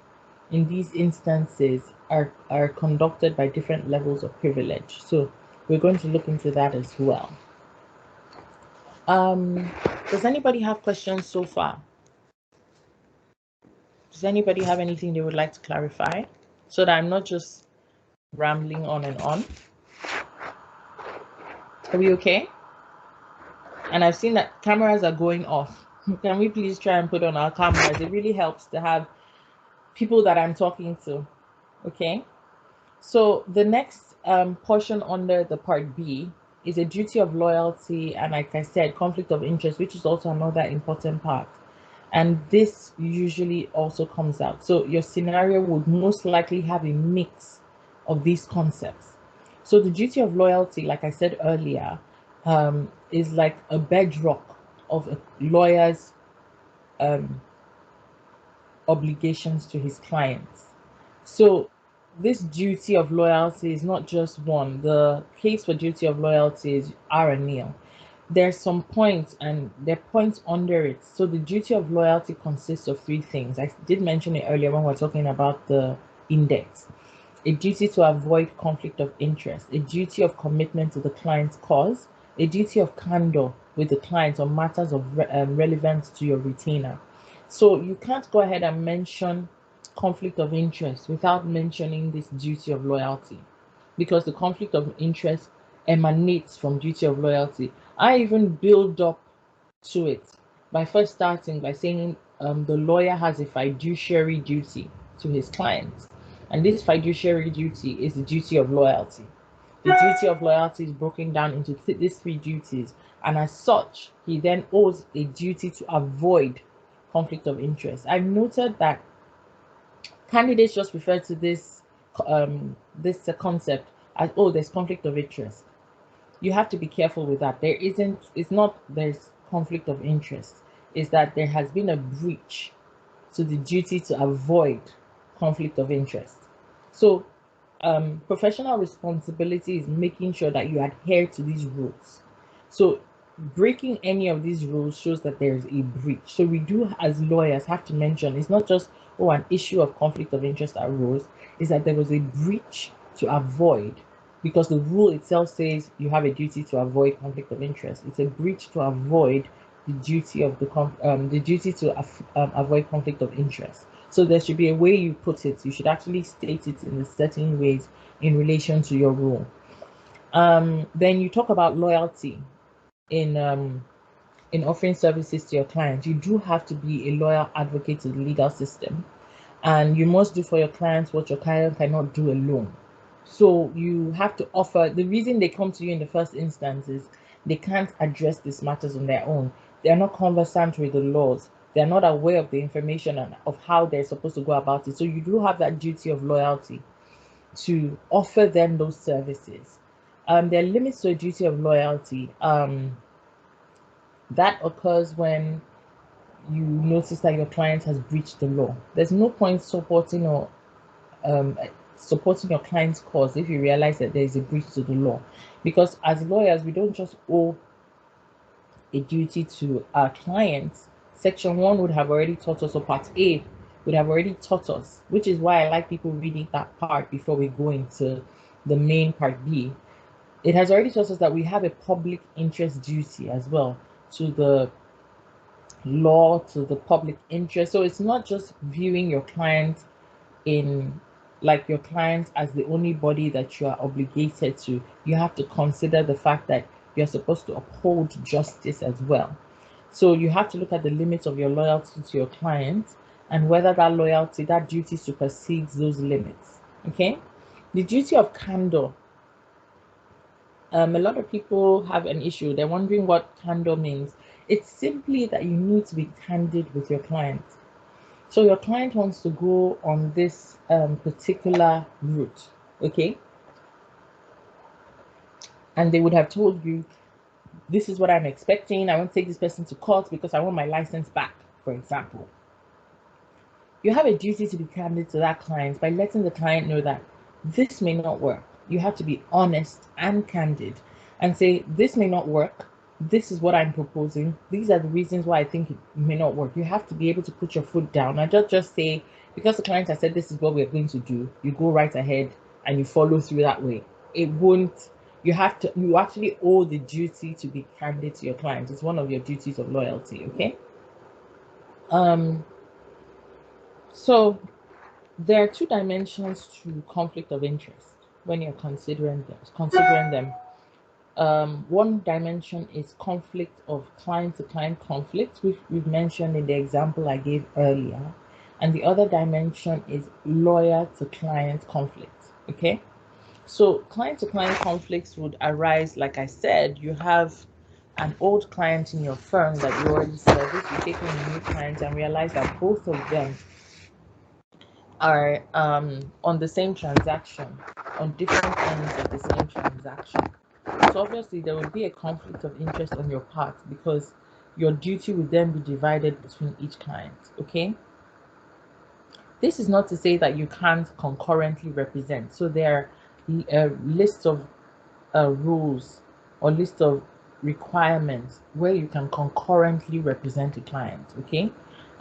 in these instances are conducted by different levels of privilege. So we're going to look into that as well. Does anybody have questions so far? Does anybody have anything they would like to clarify, so that I'm not just rambling on and on? Are we okay? And I've seen that cameras are going off. Can we please try and put on our cameras? It really helps to have people that I'm talking to. Okay. So the next portion under the part B is a duty of loyalty, and like I said, conflict of interest, which is also another important part. And this usually also comes out. So your scenario would most likely have a mix of these concepts. So the duty of loyalty, like I said earlier, is like a bedrock of a lawyer's obligations to his clients. So this duty of loyalty is not just one. The case for duty of loyalty is R and nil. There's some points, and there are points under it. So the duty of loyalty consists of three things. I did mention it earlier when we were talking about the index. A duty to avoid conflict of interest, a duty of commitment to the client's cause, a duty of candor with the client on matters of relevance to your retainer. So you can't go ahead and mention conflict of interest without mentioning this duty of loyalty, because the conflict of interest emanates from duty of loyalty. I even build up to it by first starting by saying the lawyer has a fiduciary duty to his clients, and this fiduciary duty is the duty of loyalty. The duty of loyalty is broken down into these three duties, and as such, he then owes a duty to avoid conflict of interest. I've noted that candidates just refer to this concept as, oh, there's conflict of interest. You have to be careful with that. It's not there's conflict of interest. It's that there has been a breach to the duty to avoid conflict of interest. So professional responsibility is making sure that you adhere to these rules. So breaking any of these rules shows that there's a breach. So we do, as lawyers, have to mention it's not just, oh, an issue of conflict of interest arose, is that there was a breach to avoid, because the rule itself says you have a duty to avoid conflict of interest. It's a breach to avoid the duty of the duty to avoid conflict of interest. So there should be a way you put it. You should actually state it in certain ways in relation to your rule. Then you talk about loyalty in offering services to your clients. You do have to be a loyal advocate to the legal system, and you must do for your clients what your client cannot do alone. So you have to offer. The reason they come to you in the first instance is they can't address these matters on their own. They are not conversant with the laws. They are not aware of the information and of how they're supposed to go about it. So you do have that duty of loyalty to offer them those services. There are limits to a duty of loyalty. That occurs when you notice that your client has breached the law. There's no point supporting your client's cause if you realize that there is a breach to the law, because as lawyers, we don't just owe a duty to our clients. Section 1 would have already taught us, or Part A would have already taught us, which is why I like people reading that part before we go into the main Part B. It has already taught us that we have a public interest duty as well to the law to the public interest. So it's not just viewing your client in like your client as the only body that you are obligated to. You have to consider the fact that you're supposed to uphold justice as well. So you have to look at the limits of your loyalty to your client and whether that loyalty, that duty supersedes those limits. Okay. The duty of candor. A lot of people have an issue. They're wondering what candor means. It's simply that you need to be candid with your client. So your client wants to go on this particular route, okay? And they would have told you, this is what I'm expecting. I want to take this person to court because I want my license back, for example. You have a duty to be candid to that client by letting the client know that this may not work. You have to be honest and candid and say, this may not work. This is what I'm proposing. These are the reasons why I think it may not work. You have to be able to put your foot down and just say, because the client has said this is what we're going to do, you go right ahead and you follow through that way. It won't, you actually owe the duty to be candid to your client. It's one of your duties of loyalty, okay? So there are two dimensions to conflict of interest when you're considering them. One dimension is conflict of client-to-client conflict, which we've mentioned in the example I gave earlier, and the other dimension is lawyer-to-client conflict. Okay, so client-to-client conflicts would arise, like I said, you have an old client in your firm that you already service, you take on a new client and realize that both of them are on the same transaction, on different ends of the same transaction. So obviously there will be a conflict of interest on your part because your duty will then be divided between each client, okay? This is not to say that you can't concurrently represent. So there are lists of rules or list of requirements where you can concurrently represent a client, okay?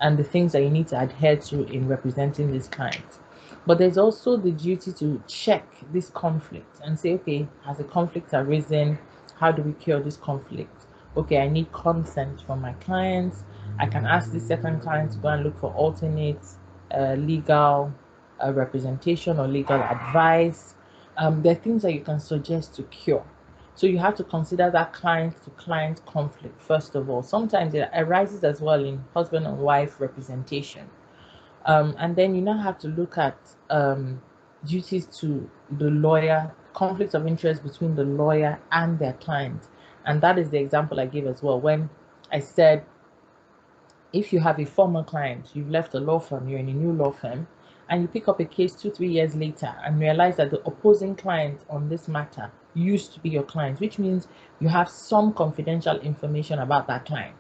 And the things that you need to adhere to in representing this client. But there's also the duty to check this conflict and say, okay, has a conflict arisen? How do we cure this conflict? Okay, I need consent from my clients. I can ask the second client to go and look for alternate legal representation or legal advice. There are things that you can suggest to cure. So you have to consider that client-to-client conflict first of all. Sometimes it arises as well in husband and wife representation. And then you now have to look at duties to the lawyer, conflicts of interest between the lawyer and their client. And that is the example I gave as well. When I said, if you have a former client, you've left a law firm, you're in a new law firm, and you pick up a case 2-3 years later and realize that the opposing client on this matter used to be your client, which means you have some confidential information about that client.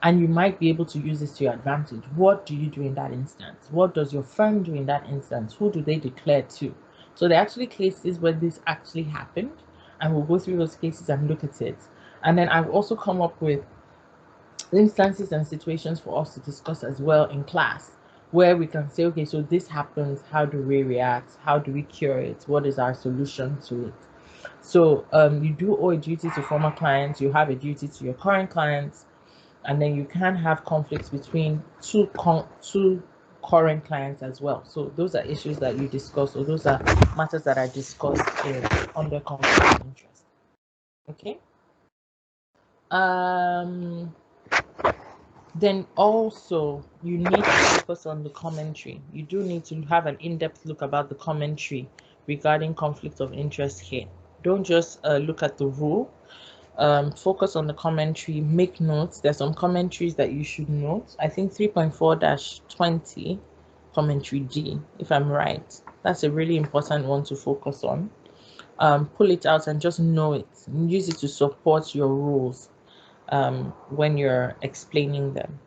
And you might be able to use this to your advantage. What do you do in that instance? What does your firm do in that instance? Who do they declare to? So there are actually cases where this actually happened, and we'll go through those cases and look at it. And then I've also come up with instances and situations for us to discuss as well in class, where we can say, okay, so this happens, how do we react? How do we cure it? What is our solution to it? So you do owe a duty to former clients, you have a duty to your current clients, and then you can have conflicts between two current clients as well. So those are issues that you discuss, or those are matters that are discussed under conflict of interest. Okay. Then also you need to focus on the commentary. You do need to have an in-depth look about the commentary regarding conflict of interest here. Don't just look at the rule. Focus on the commentary, make notes. There's some commentaries that you should note. I think 3.4-20 commentary G, if I'm right. That's a really important one to focus on. Pull it out and just know it. Use it to support your rules when you're explaining them.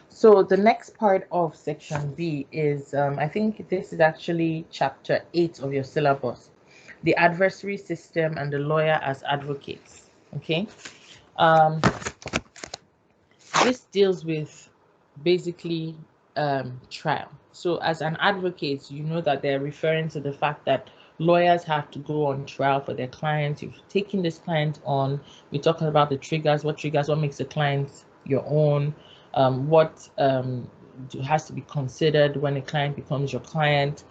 So the next part of section B is, I think this is actually chapter 8 of your syllabus, the adversary system and the lawyer as advocates. Okay. This deals with basically trial. So as an advocate, you know that they're referring to the fact that lawyers have to go on trial for their clients. You've taken this client on, we're talking about the triggers, what makes the client your own, what has to be considered when a client becomes your client.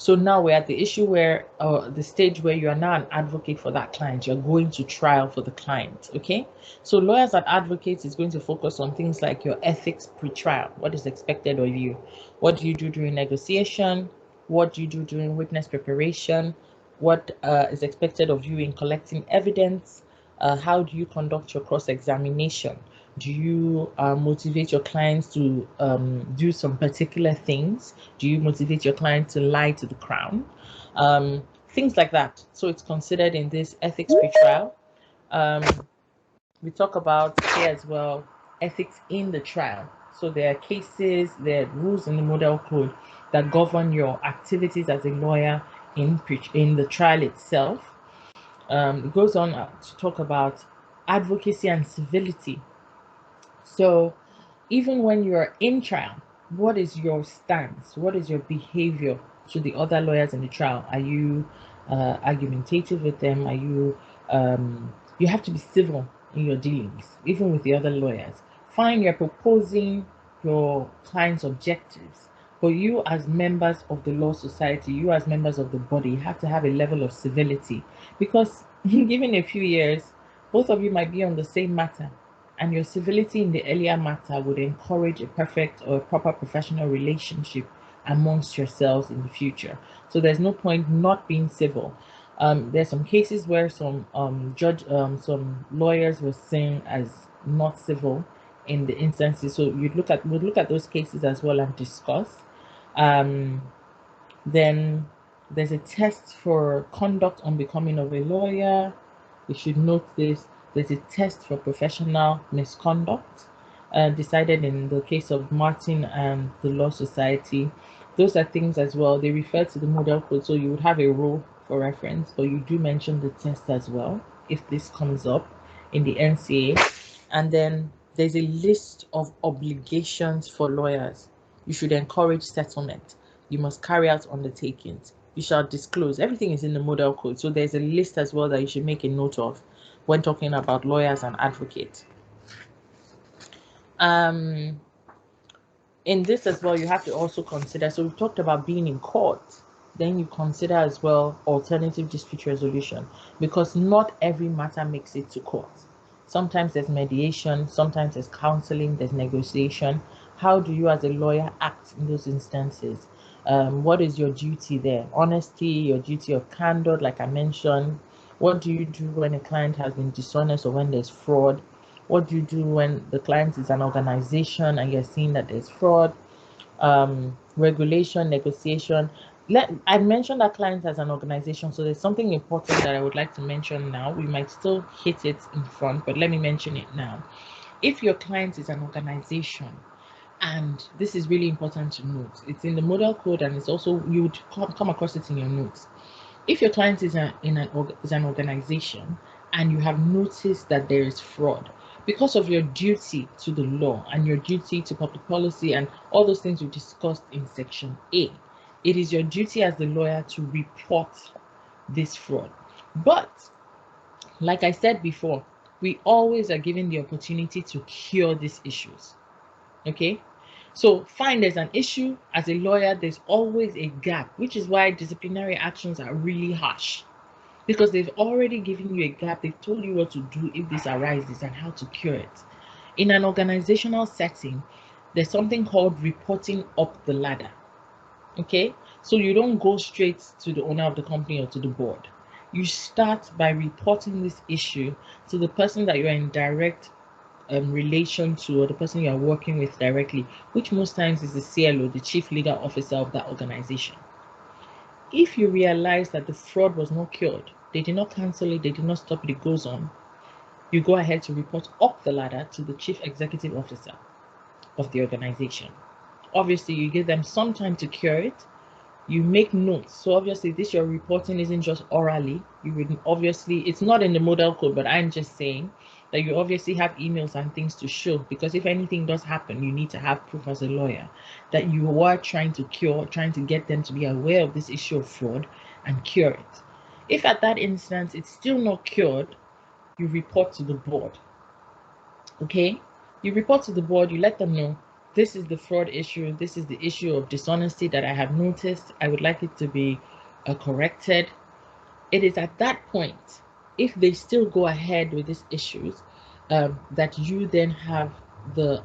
So now we're at the issue where, the stage where you are now an advocate for that client. You're going to trial for the client, okay? So lawyers and advocates is going to focus on things like your ethics pre-trial. What is expected of you? What do you do during negotiation? What do you do during witness preparation? What is expected of you in collecting evidence? How do you conduct your cross-examination? Do you motivate your clients to do some particular things? Do you motivate your client to lie to the crown? Things like that. So it's considered in this ethics pre-trial. We talk about here as well ethics in the trial. So there are cases, there are rules in the model code that govern your activities as a lawyer in the trial itself. It goes on to talk about advocacy and civility. So even when you are in trial, what is your stance? What is your behavior to the other lawyers in the trial? Are you argumentative with them? Are you you have to be civil in your dealings, even with the other lawyers. Fine, you're proposing your client's objectives, but you as members of the law society, you as members of the body, have to have a level of civility, because given a few years, both of you might be on the same matter, and your civility in the earlier matter would encourage a perfect or a proper professional relationship amongst yourselves in the future. So there's no point not being civil. There's some cases where some some lawyers were seen as not civil in the instances. So we'd look at those cases as well and discuss. Then there's a test for conduct on becoming of a lawyer. We should note this. There's a test for professional misconduct, decided in the case of Martin and the Law Society. Those are things as well. They refer to the model code, so you would have a rule for reference, but you do mention the test as well if this comes up in the NCA. And then there's a list of obligations for lawyers. You should encourage settlement. You must carry out undertakings. You shall disclose. Everything is in the model code. So there's a list as well that you should make a note of when talking about lawyers and advocates. In this as well, you have to also consider, so we talked about being in court, then you consider as well alternative dispute resolution, because not every matter makes it to court. Sometimes there's mediation, sometimes there's counseling, there's negotiation. How do you as a lawyer act in those instances? What is your duty there? Honesty, your duty of candor, like I mentioned. What do you do when a client has been dishonest or when there's fraud? What do you do when the client is an organization and you're seeing that there's fraud? Regulation, negotiation. I mentioned that client as an organization, so there's something important that I would like to mention now. We might still hit it in front, but let me mention it now. If your client is an organization, and this is really important to note, it's in the model code and it's also, you would come across it in your notes. If your client is an organization and you have noticed that there is fraud, because of your duty to the law and your duty to public policy and all those things we discussed in section A, it is your duty as the lawyer to report this fraud. But like I said before, we always are given the opportunity to cure these issues. Okay? So fine, there's an issue. As a lawyer, there's always a gap, which is why disciplinary actions are really harsh, because they've already given you a gap. They've told you what to do if this arises and how to cure it. In an organizational setting, there's something called reporting up the ladder. Okay, so you don't go straight to the owner of the company or to the board. You start by reporting this issue to the person that you're in direct relation to, or the person you are working with directly, which most times is the CLO, the chief legal officer of that organization. If you realize that the fraud was not cured, they did not cancel it, they did not stop it, it goes on, you go ahead to report up the ladder to the chief executive officer of the organization. Obviously, you give them some time to cure it. You make notes. So obviously this your reporting isn't just orally. You would obviously, it's not in the model code, but I'm just saying that you obviously have emails and things to show, because if anything does happen, you need to have proof as a lawyer that you are trying to cure, trying to get them to be aware of this issue of fraud and cure it. If at that instance it's still not cured, you report to the board. Okay, You report to the board, you let them know, this is the fraud issue, this is the issue of dishonesty that I have noticed. I would like it to be corrected. It is at that point, if they still go ahead with these issues, that you then have the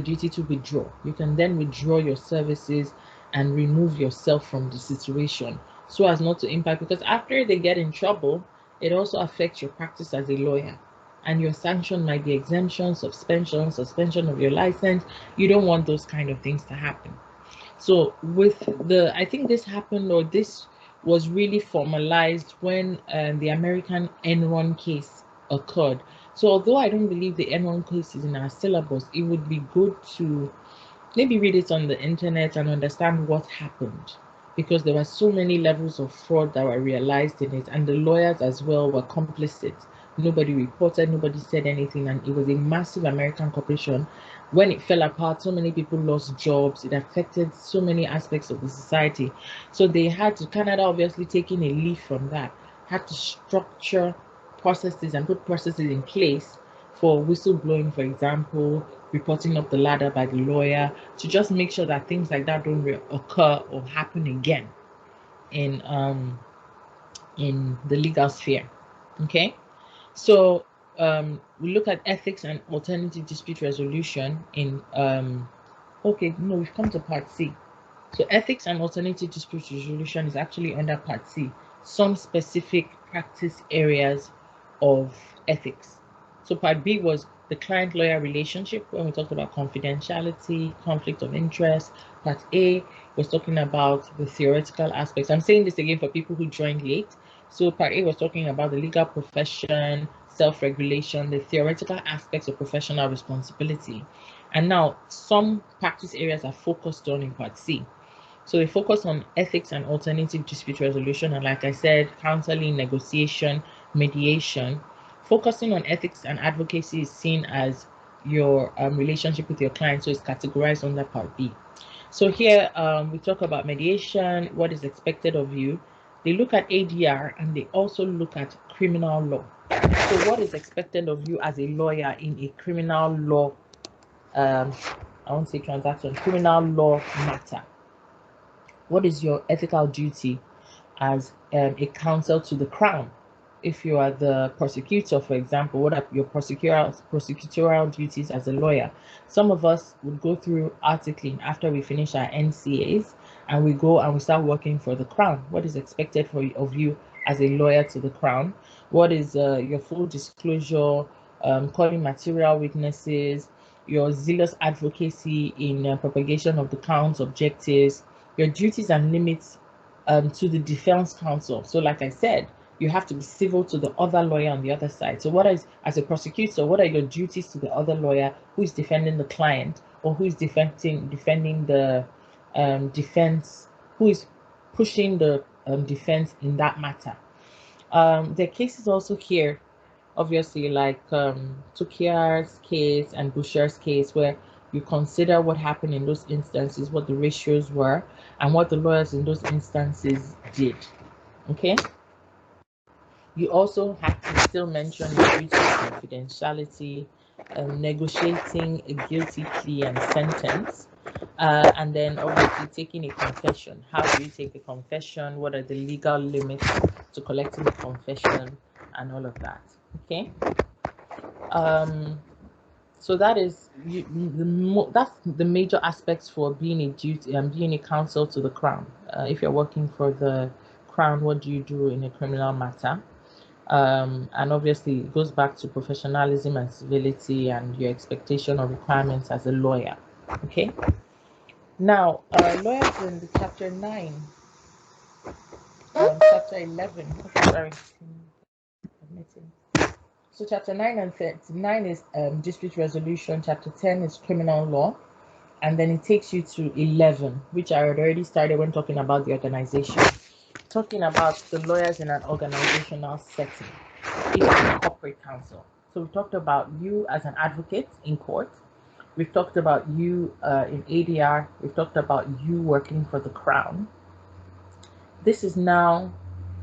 duty to withdraw. You can then withdraw your services and remove yourself from the situation so as not to impact, because after they get in trouble, it also affects your practice as a lawyer. And your sanction might be exemption, suspension of your license. You don't want those kind of things to happen. So I think this happened, or this was really formalized when the American Enron case occurred. So although I don't believe the Enron case is in our syllabus, it would be good to maybe read it on the internet and understand what happened, because there were so many levels of fraud that were realized in it, and the lawyers as well were complicit. Nobody reported, nobody said anything, and it was a massive American corporation. When it fell apart, so many people lost jobs. It affected so many aspects of the society. So they had to, Canada obviously taking a leaf from that, had to structure processes and put processes in place for whistleblowing, for example, reporting up the ladder by the lawyer, to just make sure that things like that don't occur or happen again in the legal sphere. Okay, so we look at ethics and alternative dispute resolution in we've come to part C. So ethics and alternative dispute resolution is actually under part C, some specific practice areas of ethics. So part B was the client-lawyer relationship, when we talked about confidentiality, conflict of interest. Part A was talking about the theoretical aspects. I'm saying this again for people who joined late. So part A was talking about the legal profession, self-regulation, the theoretical aspects of professional responsibility. And now some practice areas are focused on in part C. So they focus on ethics and alternative dispute resolution, and like I said, counseling, negotiation, mediation. Focusing on ethics and advocacy is seen as your relationship with your client, so it's categorized under part B. So here we talk about mediation, what is expected of you. They look at ADR and they also look at criminal law. So what is expected of you as a lawyer in a criminal law, I won't say transaction, criminal law matter. What is your ethical duty as a counsel to the Crown? If you are the prosecutor, for example, what are your prosecutorial duties as a lawyer? Some of us would go through articling after we finish our NCAs, and we go and we start working for the Crown. What is expected of you as a lawyer to the Crown? What is your full disclosure, calling material witnesses, your zealous advocacy in propagation of the Crown's objectives, your duties and limits to the defense counsel. So like I said, you have to be civil to the other lawyer on the other side. So what is, as a prosecutor, what are your duties to the other lawyer who is defending the client, or who is defending the defense, who is pushing the defense in that matter? There are cases also here, obviously, like Tukiar's case and Boucher's case, where you consider what happened in those instances, what the ratios were, and what the lawyers in those instances did. Okay. You also have to still mention your duty of confidentiality, negotiating a guilty plea and sentence, and then obviously taking a confession. How do you take a confession? What are the legal limits to collecting a confession, and all of that? Okay. So that is that's the major aspects for being a duty and being a counsel to the Crown. If you're working for the Crown, what do you do in a criminal matter? And obviously it goes back to professionalism and civility and your expectation or requirements as a lawyer. Okay. Now, lawyers in the chapter 9, chapter 11. Okay, sorry. So chapter 9 and 9 is dispute resolution. Chapter 10 is criminal law. And then it takes you to 11, which I had already started when talking about the organization. Talking about the lawyers in an organizational setting. If you're a corporate counsel. So we talked about you as an advocate in court. We've talked about you in ADR. We've talked about you working for the Crown. This is now,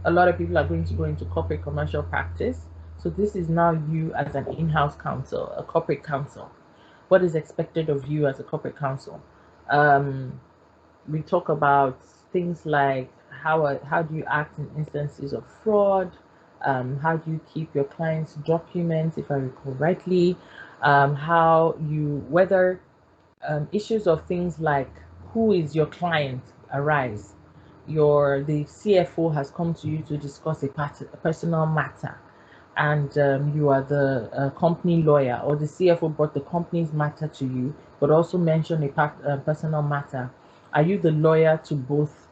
a lot of people are going to go into corporate commercial practice. So this is now you as an in-house counsel, a corporate counsel. What is expected of you as a corporate counsel? We talk about things like how do you act in instances of fraud? How do you keep your clients' documents, if I recall rightly? Whether issues of things like who is your client arise. The CFO has come to you to discuss a personal matter, and you are the company lawyer, or the CFO brought the company's matter to you, but also mentioned a personal matter. Are you the lawyer to both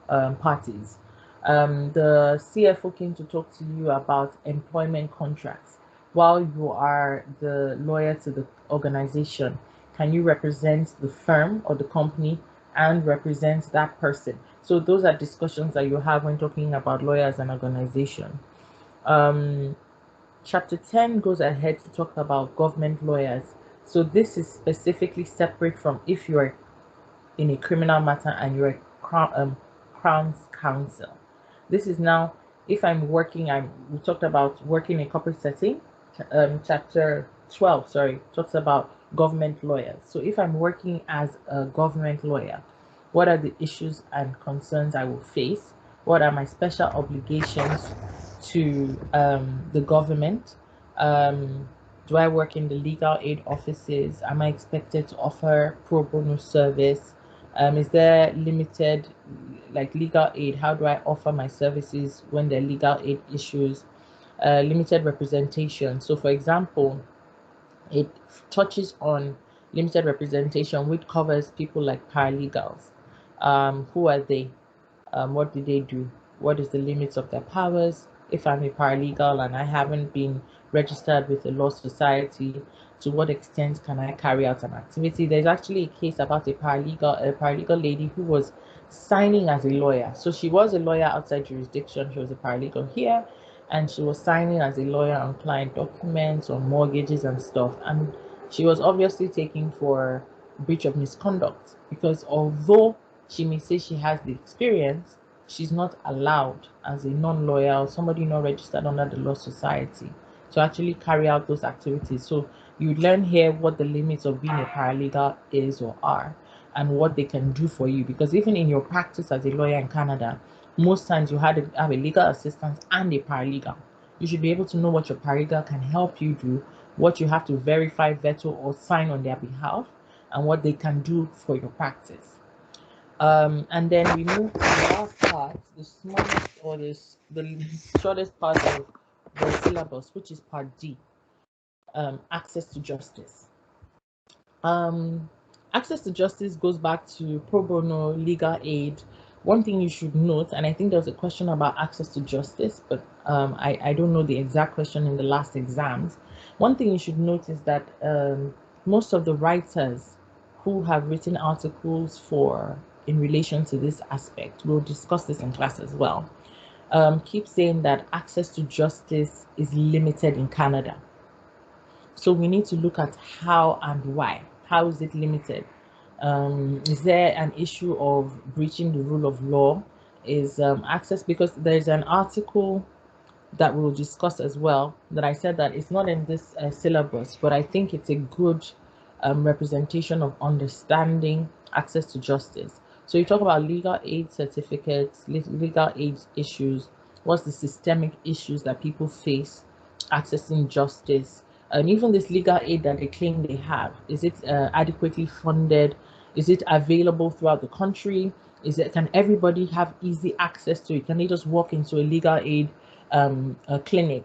parties? The CFO came to talk to you about employment contracts while you are the lawyer to the organization. Can you represent the firm or the company and represent that person? So those are discussions that you have when talking about lawyers and organization. Chapter 10 goes ahead to talk about government lawyers. So this is specifically separate from if you're in a criminal matter and you're a Crown's counsel. This is now, if I'm working, we talked about working in a corporate setting. Chapter 12, talks about government lawyers. So if I'm working as a government lawyer, what are the issues and concerns I will face? What are my special obligations to the government? Do I work in the legal aid offices? Am I expected to offer pro bono service? Is there limited legal aid? How do I offer my services when there are legal aid issues? Limited representation. So for example, it touches on limited representation, which covers people like paralegals. Who are they? What do they do? What is the limits of their powers? If I'm a paralegal and I haven't been registered with the law society, to what extent can I carry out an activity? There's actually a case about a paralegal lady who was signing as a lawyer. So she was a lawyer outside jurisdiction. She was a paralegal here, and she was signing as a lawyer on client documents, on mortgages and stuff. And she was obviously taken for breach of misconduct, because although she may say she has the experience, she's not allowed as a non-lawyer or somebody not registered under the law society to actually carry out those activities. So you learn here what the limits of being a paralegal is or are, and what they can do for you. Because even in your practice as a lawyer in Canada, most times you have a legal assistant and a paralegal. You should be able to know what your paralegal can help you do, what you have to verify, veto, or sign on their behalf, and what they can do for your practice. And then we move to the last part, the smallest or the shortest part of the syllabus, which is part D, access to justice. Access to justice goes back to pro bono legal aid. One thing you should note, and I think there was a question about access to justice, but I don't know the exact question in the last exams. One thing you should note is that most of the writers who have written articles in relation to this aspect, we'll discuss this in class as well, keep saying that access to justice is limited in Canada. So we need to look at how and why. How is it limited? Is there an issue of breaching the rule of law? Is access, because there's an article that we'll discuss as well that I said that it's not in this syllabus, but I think it's a good representation of understanding access to justice. So you talk about legal aid certificates, legal aid issues, what's the systemic issues that people face accessing justice, and even this legal aid that they claim they have, is it adequately funded? Is it available throughout the country? Can everybody have easy access to it? Can they just walk into a legal aid clinic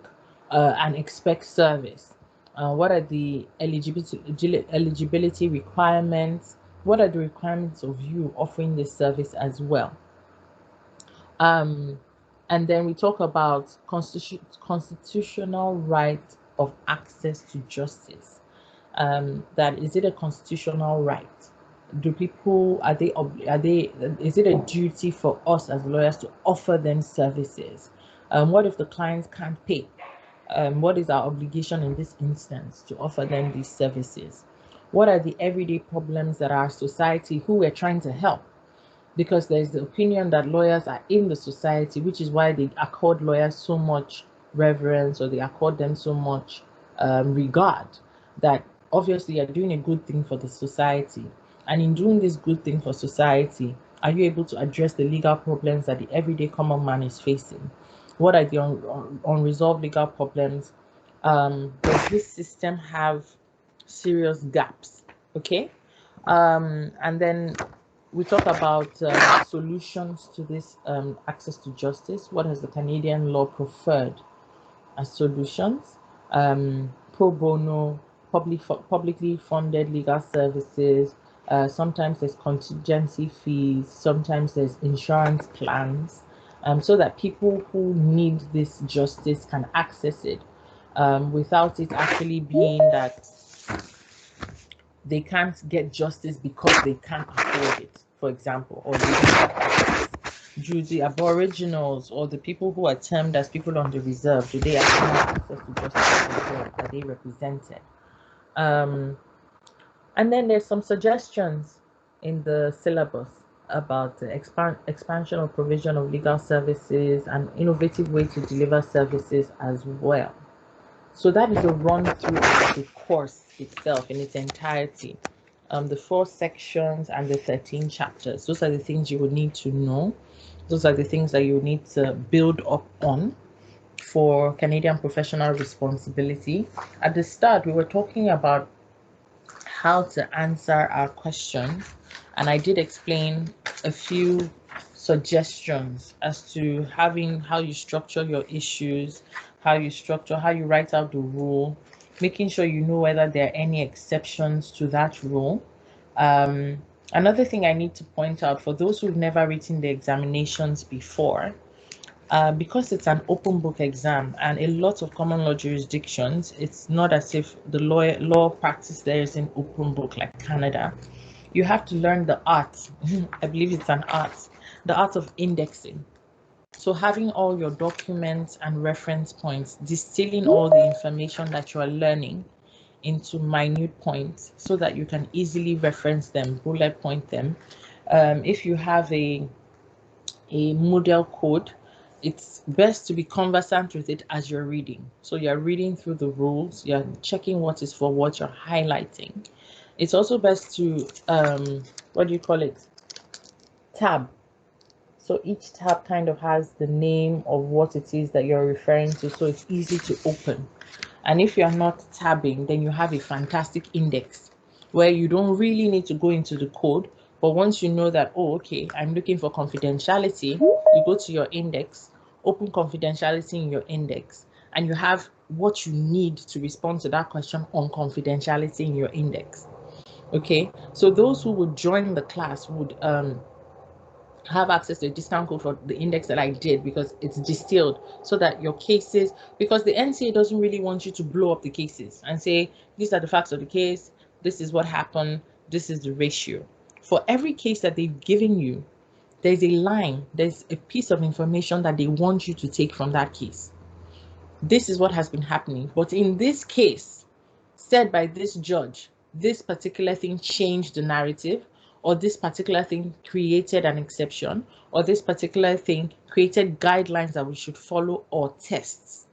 and expect service? What are the eligibility requirements? What are the requirements of you offering this service as well? And then we talk about constitutional right of access to justice. That is it a constitutional right? Is it a duty for us as lawyers to offer them services? What if the clients can't pay? What is our obligation in this instance to offer them these services? What are the everyday problems that our society, who we're trying to help? Because there's the opinion that lawyers are in the society, which is why they accord lawyers so much reverence, or they accord them so much regard, that obviously you're doing a good thing for the society. And in doing this good thing for society, are you able to address the legal problems that the everyday common man is facing? What are the unresolved legal problems? Does this system have serious gaps? Okay. And then we talk about solutions to this access to justice. What has the Canadian law preferred as solutions? Pro bono, publicly funded legal services. Sometimes there's contingency fees. Sometimes there's insurance plans, so that people who need this justice can access it without it actually being that they can't get justice because they can't afford it, for example, or they don't have access. Do the Aboriginals or the people who are termed as people on the reserve, do they actually have access to justice? Are they represented? And then there's some suggestions in the syllabus about the expansion or provision of legal services and innovative way to deliver services as well. So that is a run through of the course itself in its entirety. The 4 sections and the 13 chapters. Those are the things you would need to know. Those are the things that you need to build up on for Canadian professional responsibility. At the start, we were talking about how to answer our questions, and I did explain a few suggestions as to how you structure your issues, how you write out the rule, making sure you know whether there are any exceptions to that rule. Another thing I need to point out for those who've never written the examinations before, because it's an open book exam and a lot of common law jurisdictions, it's not as if the law practice there is an open book like Canada. You have to learn the art. I believe it's an art, the art of indexing. So having all your documents and reference points, distilling all the information that you are learning into minute points so that you can easily reference them, bullet point them. If you have a model code, it's best to be conversant with it as you're reading. So you're reading through the rules, you're checking what is for what, you're highlighting. It's also best to, tab. So each tab kind of has the name of what it is that you're referring to, so it's easy to open. And if you're not tabbing, then you have a fantastic index where you don't really need to go into the code. But once you know that, oh, okay, I'm looking for confidentiality, you go to your index, open confidentiality in your index, and you have what you need to respond to that question on confidentiality in your index. Okay, so those who would join the class would have access to a discount code for the index that I did, because it's distilled so that your cases, because the NCA doesn't really want you to blow up the cases and say, these are the facts of the case, this is what happened, this is the ratio. For every case that they've given you, there's a line, there's a piece of information that they want you to take from that case. This is what has been happening. But in this case, said by this judge, this particular thing changed the narrative, or this particular thing created an exception, or this particular thing created guidelines that we should follow or tests.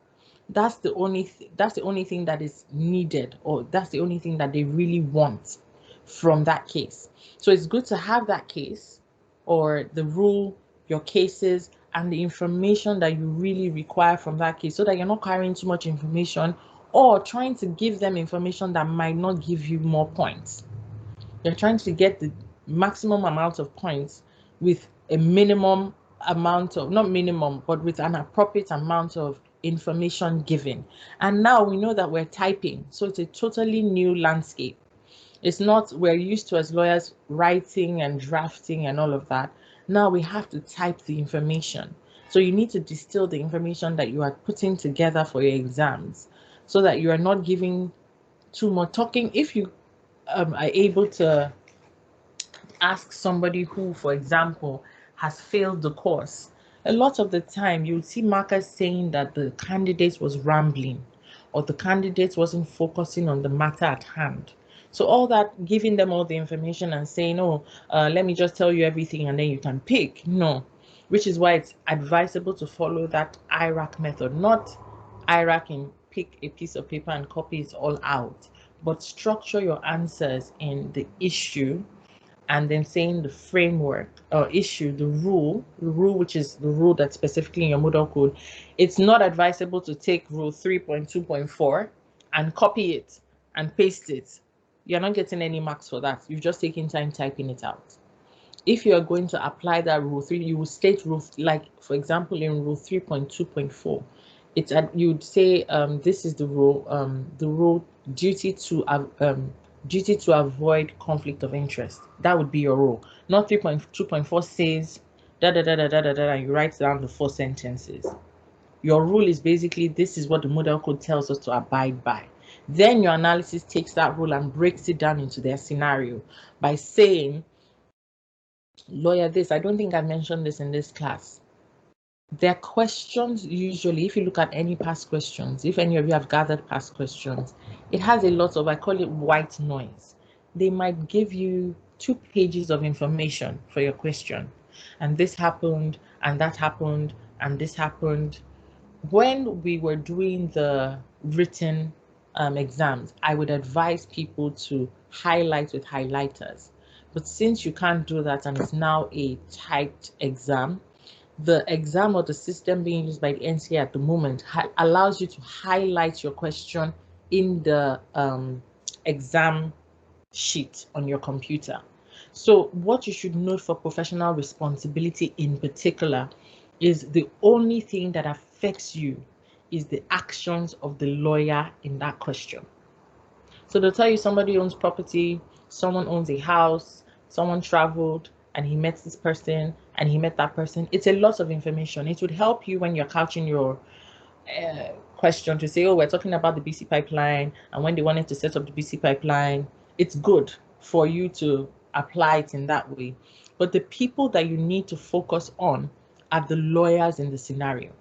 That's the only thing that is needed, or that's the only thing that they really want from that case. So it's good to have that case or the rule, your cases, and the information that you really require from that case, so that you're not carrying too much information or trying to give them information that might not give you more points. You're trying to get the maximum amount of points with a minimum amount of, not minimum, but with an appropriate amount of information given. And now we know that we're typing, so it's a totally new landscape. It's not, we're used to as lawyers writing and drafting and all of that. Now we have to type the information. So you need to distill the information that you are putting together for your exams, so that you are not giving too much talking. If you are able to ask somebody who, for example, has failed the course, a lot of the time you'll see markers saying that the candidate was rambling, or the candidate wasn't focusing on the matter at hand. So all that, giving them all the information and saying, oh, let me just tell you everything and then you can pick. No, which is why it's advisable to follow that IRAC method, not Ira can pick a piece of paper and copy it all out, but structure your answers in the issue and then saying the framework or issue, the rule, which is the rule that's specifically in your model code. It's not advisable to take rule 3.2.4 and copy it and paste it. You're not getting any marks for that. You've just taken time typing it out. If you are going to apply that rule 3, you will state rule, like for example in rule 3.2.4, it's you'd say this is the rule duty to avoid conflict of interest. That would be your rule. Not 3.2.4 says da da da da da da da, and you write down the 4 sentences. Your rule is basically this is what the model code tells us to abide by. Then your analysis takes that rule and breaks it down into their scenario by saying, lawyer this, I don't think I mentioned this in this class. Their questions usually, if you look at any past questions, if any of you have gathered past questions, it has a lot of, I call it white noise. They might give you 2 pages of information for your question. And this happened, and that happened, and this happened. When we were doing the written exams, I would advise people to highlight with highlighters. But since you can't do that and it's now a typed exam, the exam or the system being used by the NCA at the moment allows you to highlight your question in the exam sheet on your computer. So what you should note for professional responsibility in particular is the only thing that affects you is the actions of the lawyer in that question. So they'll tell you somebody owns property, someone owns a house, someone traveled and he met this person and he met that person. It's a lot of information. It would help you when you're couching your question to say, oh, we're talking about the BC pipeline, and when they wanted to set up the BC pipeline, it's good for you to apply it in that way. But the people that you need to focus on are the lawyers in the scenario.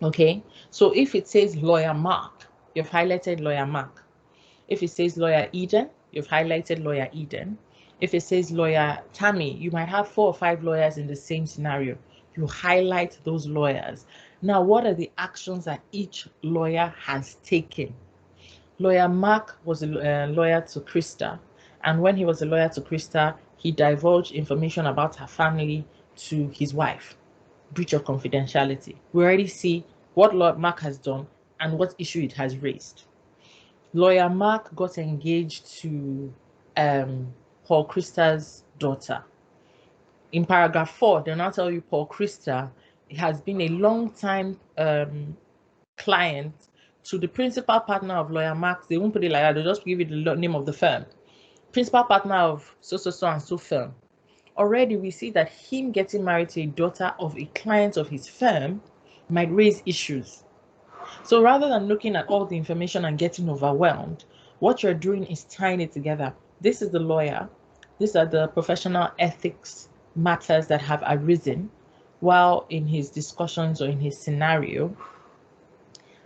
Okay, so if it says lawyer Mark, you've highlighted lawyer Mark. If it says lawyer Eden, you've highlighted lawyer Eden. If it says lawyer Tammy, you might have 4 or 5 lawyers in the same scenario. You highlight those lawyers. Now, what are the actions that each lawyer has taken? Lawyer Mark was a lawyer to Krista, and when he was a lawyer to Krista, he divulged information about her family to his wife. Breach of confidentiality. We already see what Lord Mark has done and what issue it has raised. Lawyer Mark got engaged to Paul Krista's daughter. In paragraph 4, they'll now tell you Paul Krista has been a long-time client to the principal partner of Lawyer Mark. They won't put it like that, they'll just give you the name of the firm. Principal partner of so and so firm. Already we see that him getting married to a daughter of a client of his firm might raise issues. So rather than looking at all the information and getting overwhelmed, what you're doing is tying it together. This is the lawyer. These are the professional ethics matters that have arisen while in his discussions or in his scenario.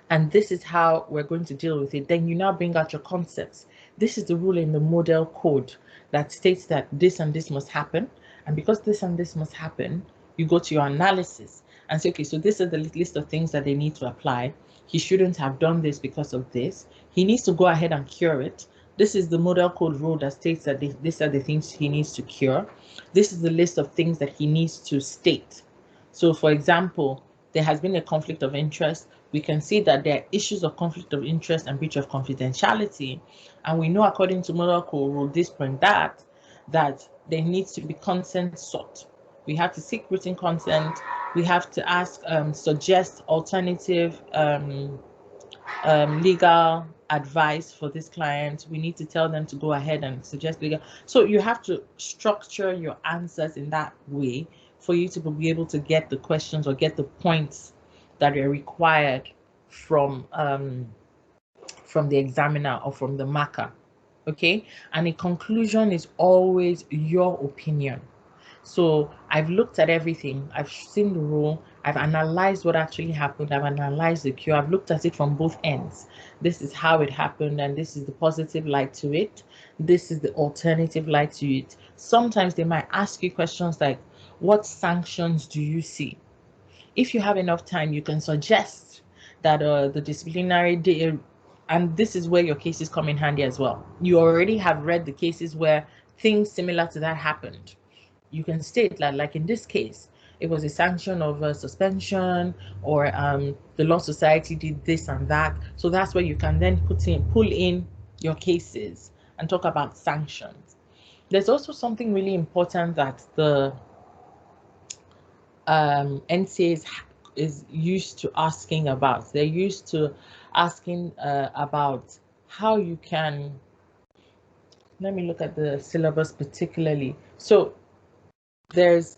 And this is how we're going to deal with it. Then you now bring out your concepts. This is the rule in the model code that states that this and this must happen. And because this and this must happen, you go to your analysis and say, okay, so this is the list of things that they need to apply. He shouldn't have done this because of this. He needs to go ahead and cure it. This is the model code rule that states that these are the things he needs to cure. This is the list of things that he needs to state. So for example, there has been a conflict of interest. We can see that there are issues of conflict of interest and breach of confidentiality. And we know according to model code rule this point that there needs to be consent sought. We have to seek written consent. We have to ask, suggest alternative legal advice for this client. We need to tell them to go ahead and suggest legal. So you have to structure your answers in that way for you to be able to get the questions or get the points that are required from the examiner or from the marker. Okay, and a conclusion is always your opinion. So I've looked at everything. I've seen the rule. I've analyzed what actually happened. I've analyzed the cure. I've looked at it from both ends. This is how it happened, and this is the positive light to it. This is the alternative light to it. Sometimes they might ask you questions like, what sanctions do you see? If you have enough time, you can suggest that the disciplinary and this is where your cases come in handy as well. You already have read the cases where things similar to that happened. You can state that, like in this case, it was a sanction of a suspension, or the Law Society did this and that. So that's where you can then pull in your cases and talk about sanctions. There's also something really important that the NCA is used to asking about. They're used to asking about how you can, let me look at the syllabus particularly. So there's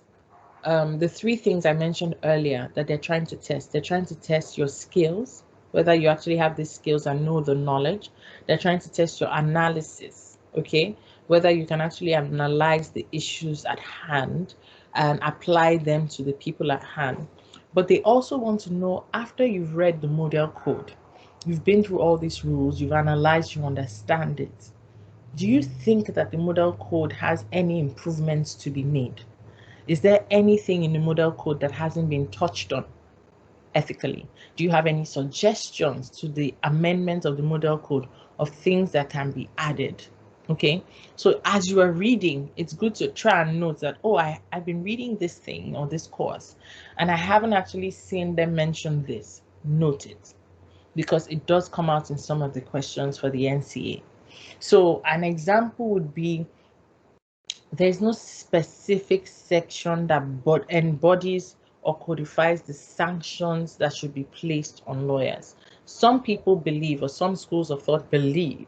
the three things I mentioned earlier that they're trying to test. They're trying to test your skills, whether you actually have these skills and know the knowledge. They're trying to test your analysis, okay? Whether you can actually analyze the issues at hand and apply them to the people at hand. But they also want to know, after you've read the model code, you've been through all these rules, you've analyzed, you understand it. Do you think that the model code has any improvements to be made? Is there anything in the model code that hasn't been touched on ethically? Do you have any suggestions to the amendment of the model code of things that can be added? Okay, so as you are reading, it's good to try and note that, oh, I've been reading this thing or this course, and I haven't actually seen them mention this. Note it, because it does come out in some of the questions for the NCA. So an example would be, there's no specific section that embodies or codifies the sanctions that should be placed on lawyers. Some people believe, or some schools of thought believe,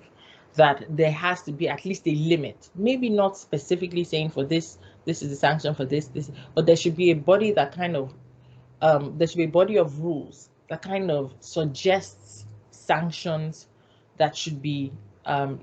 that there has to be at least a limit, maybe not specifically saying for this is the sanction for this, but there should be a body that kind of, there should be a body of rules that kind of suggests sanctions that should be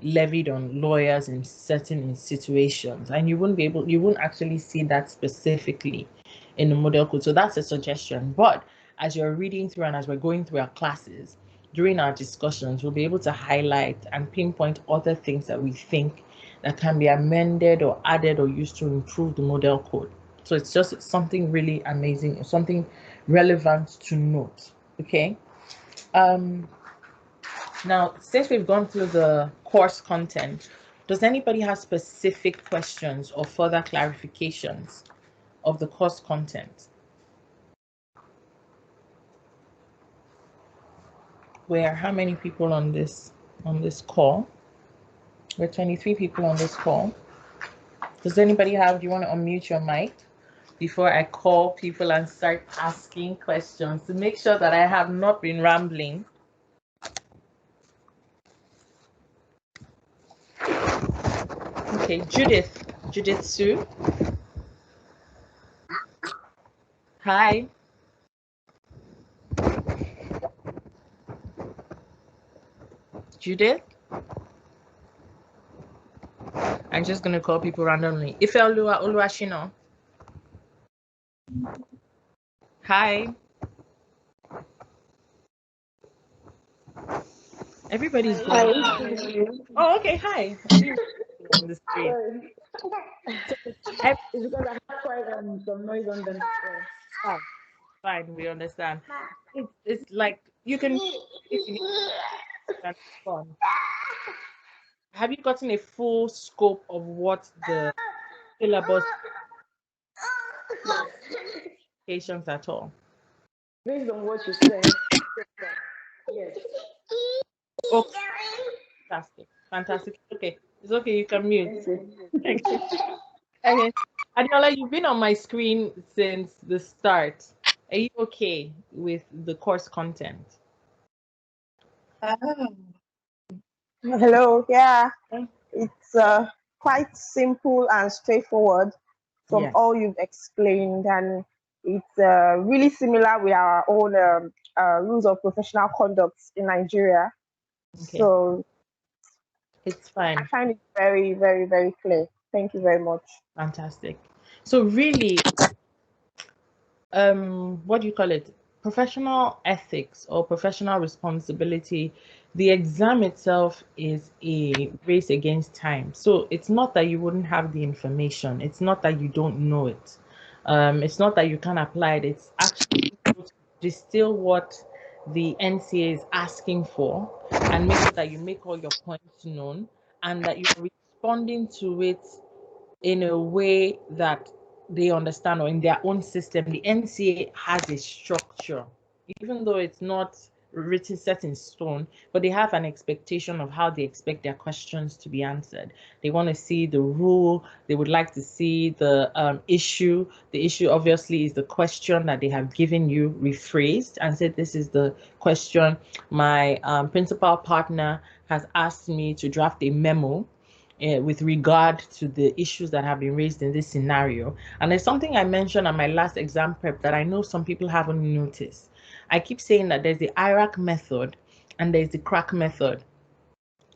levied on lawyers in certain situations, and you wouldn't actually see that specifically in the model code. So that's a suggestion. But as you're reading through and as we're going through our classes, during our discussions, we'll be able to highlight and pinpoint other things that we think that can be amended or added or used to improve the model code. So it's just something really amazing, something relevant to note. Okay. Now, since we've gone through the course content, does anybody have specific questions or further clarifications of the course content? How many people on this call? We're 23 people on this call. Does anybody do you want to unmute your mic before I call people and start asking questions to make sure that I have not been rambling? Okay, Judith Sue. Hi. Judith? I'm just going to call people randomly. Ifeoluwa Oluwashino. Hi. Everybody's going. Oh, okay. Hi. On the screen. It's because I have quite some noise on the Fine, we understand. It's like you can, if you need, fun. Have you gotten a full scope of what the syllabus patients at all? Based on what you said, yes. Okay. Fantastic. Okay, it's okay. You can mute. Okay, Adiola, you've been on my screen since the start. Are you okay with the course content? Hello. Yeah, it's quite simple and straightforward from all you've explained, and it's really similar with our own rules of professional conduct in Nigeria. Okay. So it's fine. I find it very, very, very clear. Thank you very much. Fantastic. So really, what do you call it? Professional ethics or professional responsibility, the exam itself is a race against time. So it's not that you wouldn't have the information. It's not that you don't know it. It's not that you can't apply it. It's actually to distill what the NCA is asking for, and make sure that you make all your points known and that you're responding to it in a way that they understand, or in their own system. The NCA has a structure, even though it's not written set in stone, but they have an expectation of how they expect their questions to be answered. They want to see the rule. They would like to see the issue. The issue obviously is the question that they have given you rephrased and said, this is the question. My principal partner has asked me to draft a memo with regard to the issues that have been raised in this scenario. And there's something I mentioned on my last exam prep that I know some people haven't noticed. I keep saying that there's the IRAC method and there's the crack method.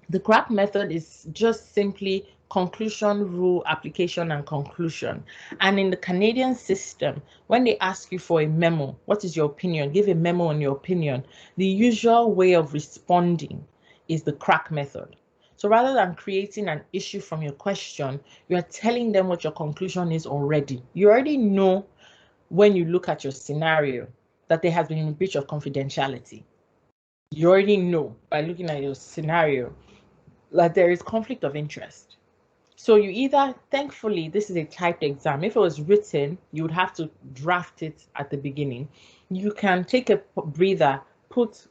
The crack method is just simply conclusion, rule, application, and conclusion. And in the Canadian system, when they ask you for a memo, what is your opinion? Give a memo on your opinion. The usual way of responding is the crack method. So rather than creating an issue from your question, you are telling them what your conclusion is already. You already know when you look at your scenario that there has been a breach of confidentiality. You already know by looking at your scenario that there is conflict of interest. So you either, thankfully, this is a typed exam. If it was written, you would have to draft it at the beginning. You can take a breather, put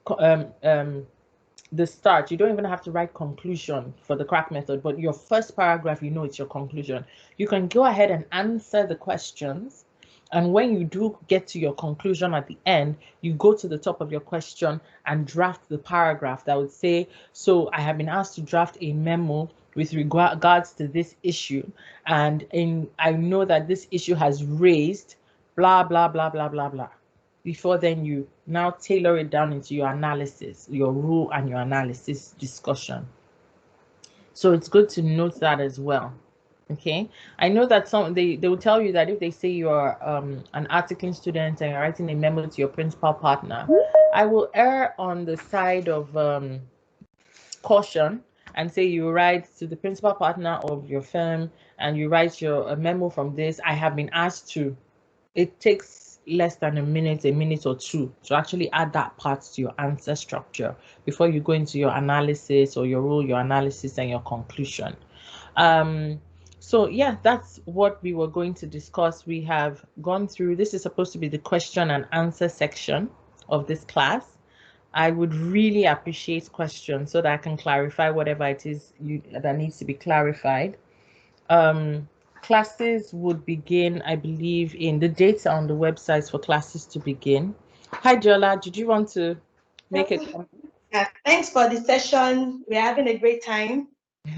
the start. You don't even have to write conclusion for the crack method, but your first paragraph, you know it's your conclusion. You can go ahead and answer the questions. And when you do get to your conclusion at the end, you go to the top of your question and draft the paragraph that would say, so I have been asked to draft a memo with regards to this issue. And I know that this issue has raised blah, blah, blah, blah, blah, blah. Before then, you now tailor it down into your analysis, your rule and your analysis discussion. So it's good to note that as well. Okay, I know that they will tell you that if they say you're an articling student and you're writing a memo to your principal partner, I will err on the side of caution and say you write to the principal partner of your firm and you write a memo from this. I have been asked to. It takes less than a minute or two to actually add that part to your answer structure before you go into your analysis or your rule, your analysis, and your conclusion. So yeah, that's what we were going to discuss. We have gone through, this is supposed to be the question and answer section of this class. I would really appreciate questions so that I can clarify whatever it is that needs to be clarified. Classes would begin, I believe, in the dates on the websites for classes to begin. Hi, Jola, did you want to make a comment? Yeah, thanks for the session. We're having a great time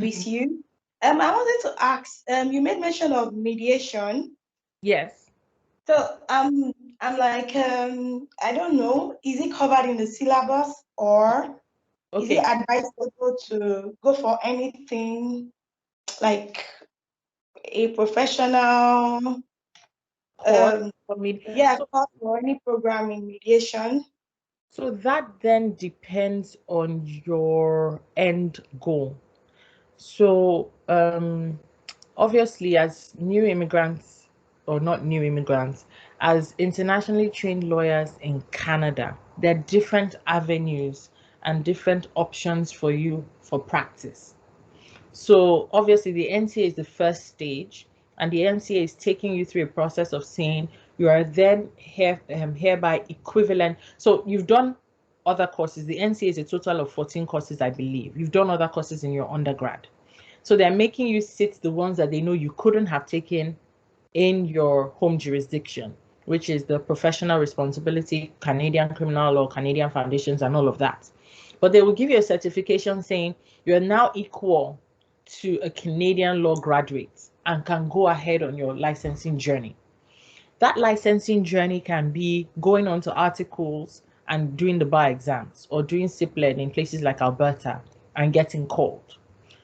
with you. I wanted to ask, you made mention of mediation. Yes. So I'm like, I don't know, is it covered in the syllabus or is it advisable to go for anything like a professional course or any program in mediation? So that then depends on your end goal. So obviously, as new immigrants, or not new immigrants, as internationally trained lawyers in Canada, there are different avenues and different options for you for practice. So obviously the NCA is the first stage, and the NCA is taking you through a process of saying you are then hereby equivalent. So you've done other courses. The NCA is a total of 14 courses, I believe. You've done other courses in your undergrad. So they're making you sit the ones that they know you couldn't have taken in your home jurisdiction, which is the professional responsibility, Canadian criminal law, Canadian foundations, and all of that. But they will give you a certification saying you are now equal to a Canadian law graduate and can go ahead on your licensing journey. That licensing journey can be going on to articles and doing the bar exams or doing CIPLED in places like Alberta and getting called.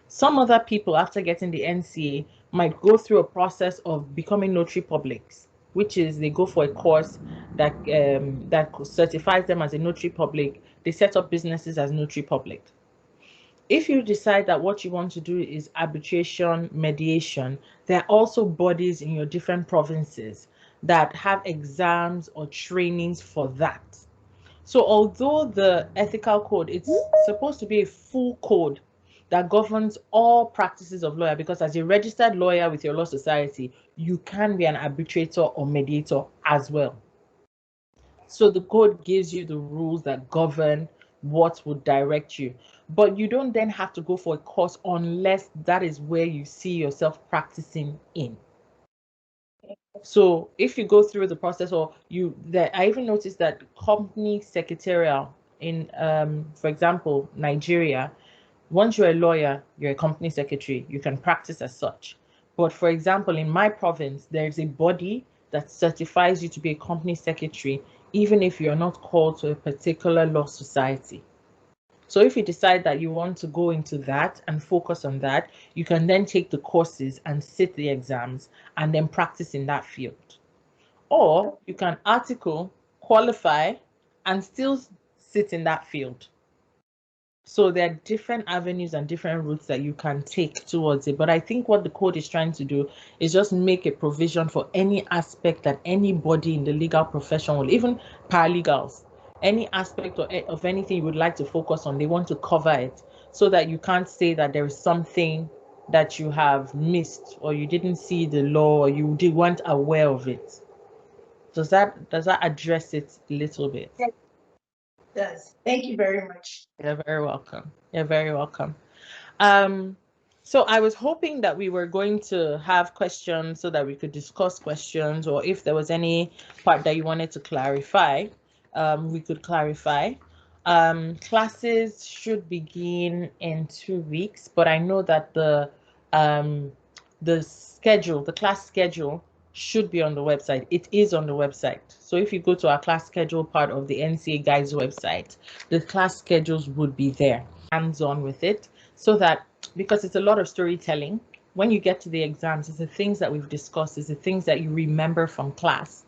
Some other people, after getting the NCA, might go through a process of becoming notary publics, which is they go for a course that certifies them as a notary public. They set up businesses as notary public. If you decide that what you want to do is arbitration, mediation, there are also bodies in your different provinces that have exams or trainings for that. So although the ethical code, it's supposed to be a full code that governs all practices of lawyer, because as a registered lawyer with your law society, you can be an arbitrator or mediator as well. So the code gives you the rules that govern what would direct you, but you don't then have to go for a course unless that is where you see yourself practicing in. So if you go through the process, or I even noticed that company secretarial in, for example, Nigeria, once you're a lawyer, you're a company secretary, you can practice as such. But for example, in my province, there's a body that certifies you to be a company secretary, even if you're not called to a particular law society. So if you decide that you want to go into that and focus on that, you can then take the courses and sit the exams and then practice in that field. Or you can article, qualify, and still sit in that field. So there are different avenues and different routes that you can take towards it. But I think what the code is trying to do is just make a provision for any aspect that anybody in the legal profession will, even paralegals, any aspect of anything you would like to focus on, they want to cover it so that you can't say that there is something that you have missed or you didn't see the law or you weren't aware of it. Does that address it a little bit? Yes, it does. Thank you very much. You're very welcome. You're very welcome. So I was hoping that we were going to have questions so that we could discuss questions, or if there was any part that you wanted to clarify, we could clarify. Classes should begin in 2 weeks, but I know that the class schedule should be on the website. It is on the website. So if you go to our class schedule part of the NCA Guides website, the class schedules would be there, hands-on with it, so that, because it's a lot of storytelling, when you get to the exams, it's the things that we've discussed, it's the things that you remember from class.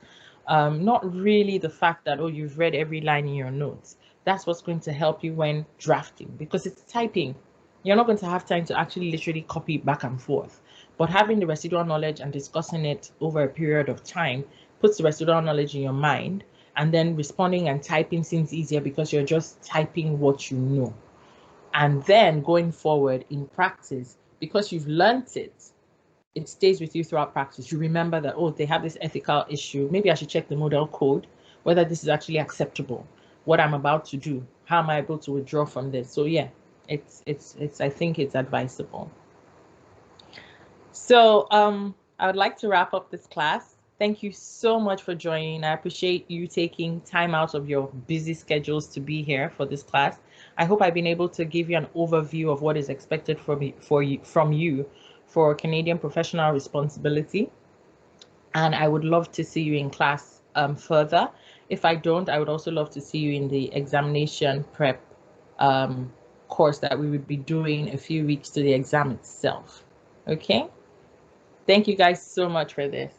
Not really the fact that, oh, you've read every line in your notes. That's what's going to help you when drafting, because it's typing. You're not going to have time to actually literally copy back and forth. But having the residual knowledge and discussing it over a period of time puts the residual knowledge in your mind, and then responding and typing seems easier because you're just typing what you know. And then going forward in practice, because you've learned it, it stays with you throughout practice. You remember that, oh, they have this ethical issue. Maybe I should check the model code, whether this is actually acceptable, what I'm about to do, how am I able to withdraw from this? So yeah, I think it's advisable. So I would like to wrap up this class. Thank you so much for joining. I appreciate you taking time out of your busy schedules to be here for this class. I hope I've been able to give you an overview of what is expected from you for Canadian professional responsibility. And I would love to see you in class further. If I don't, I would also love to see you in the examination prep course that we would be doing a few weeks to the exam itself. Okay? Thank you guys so much for this.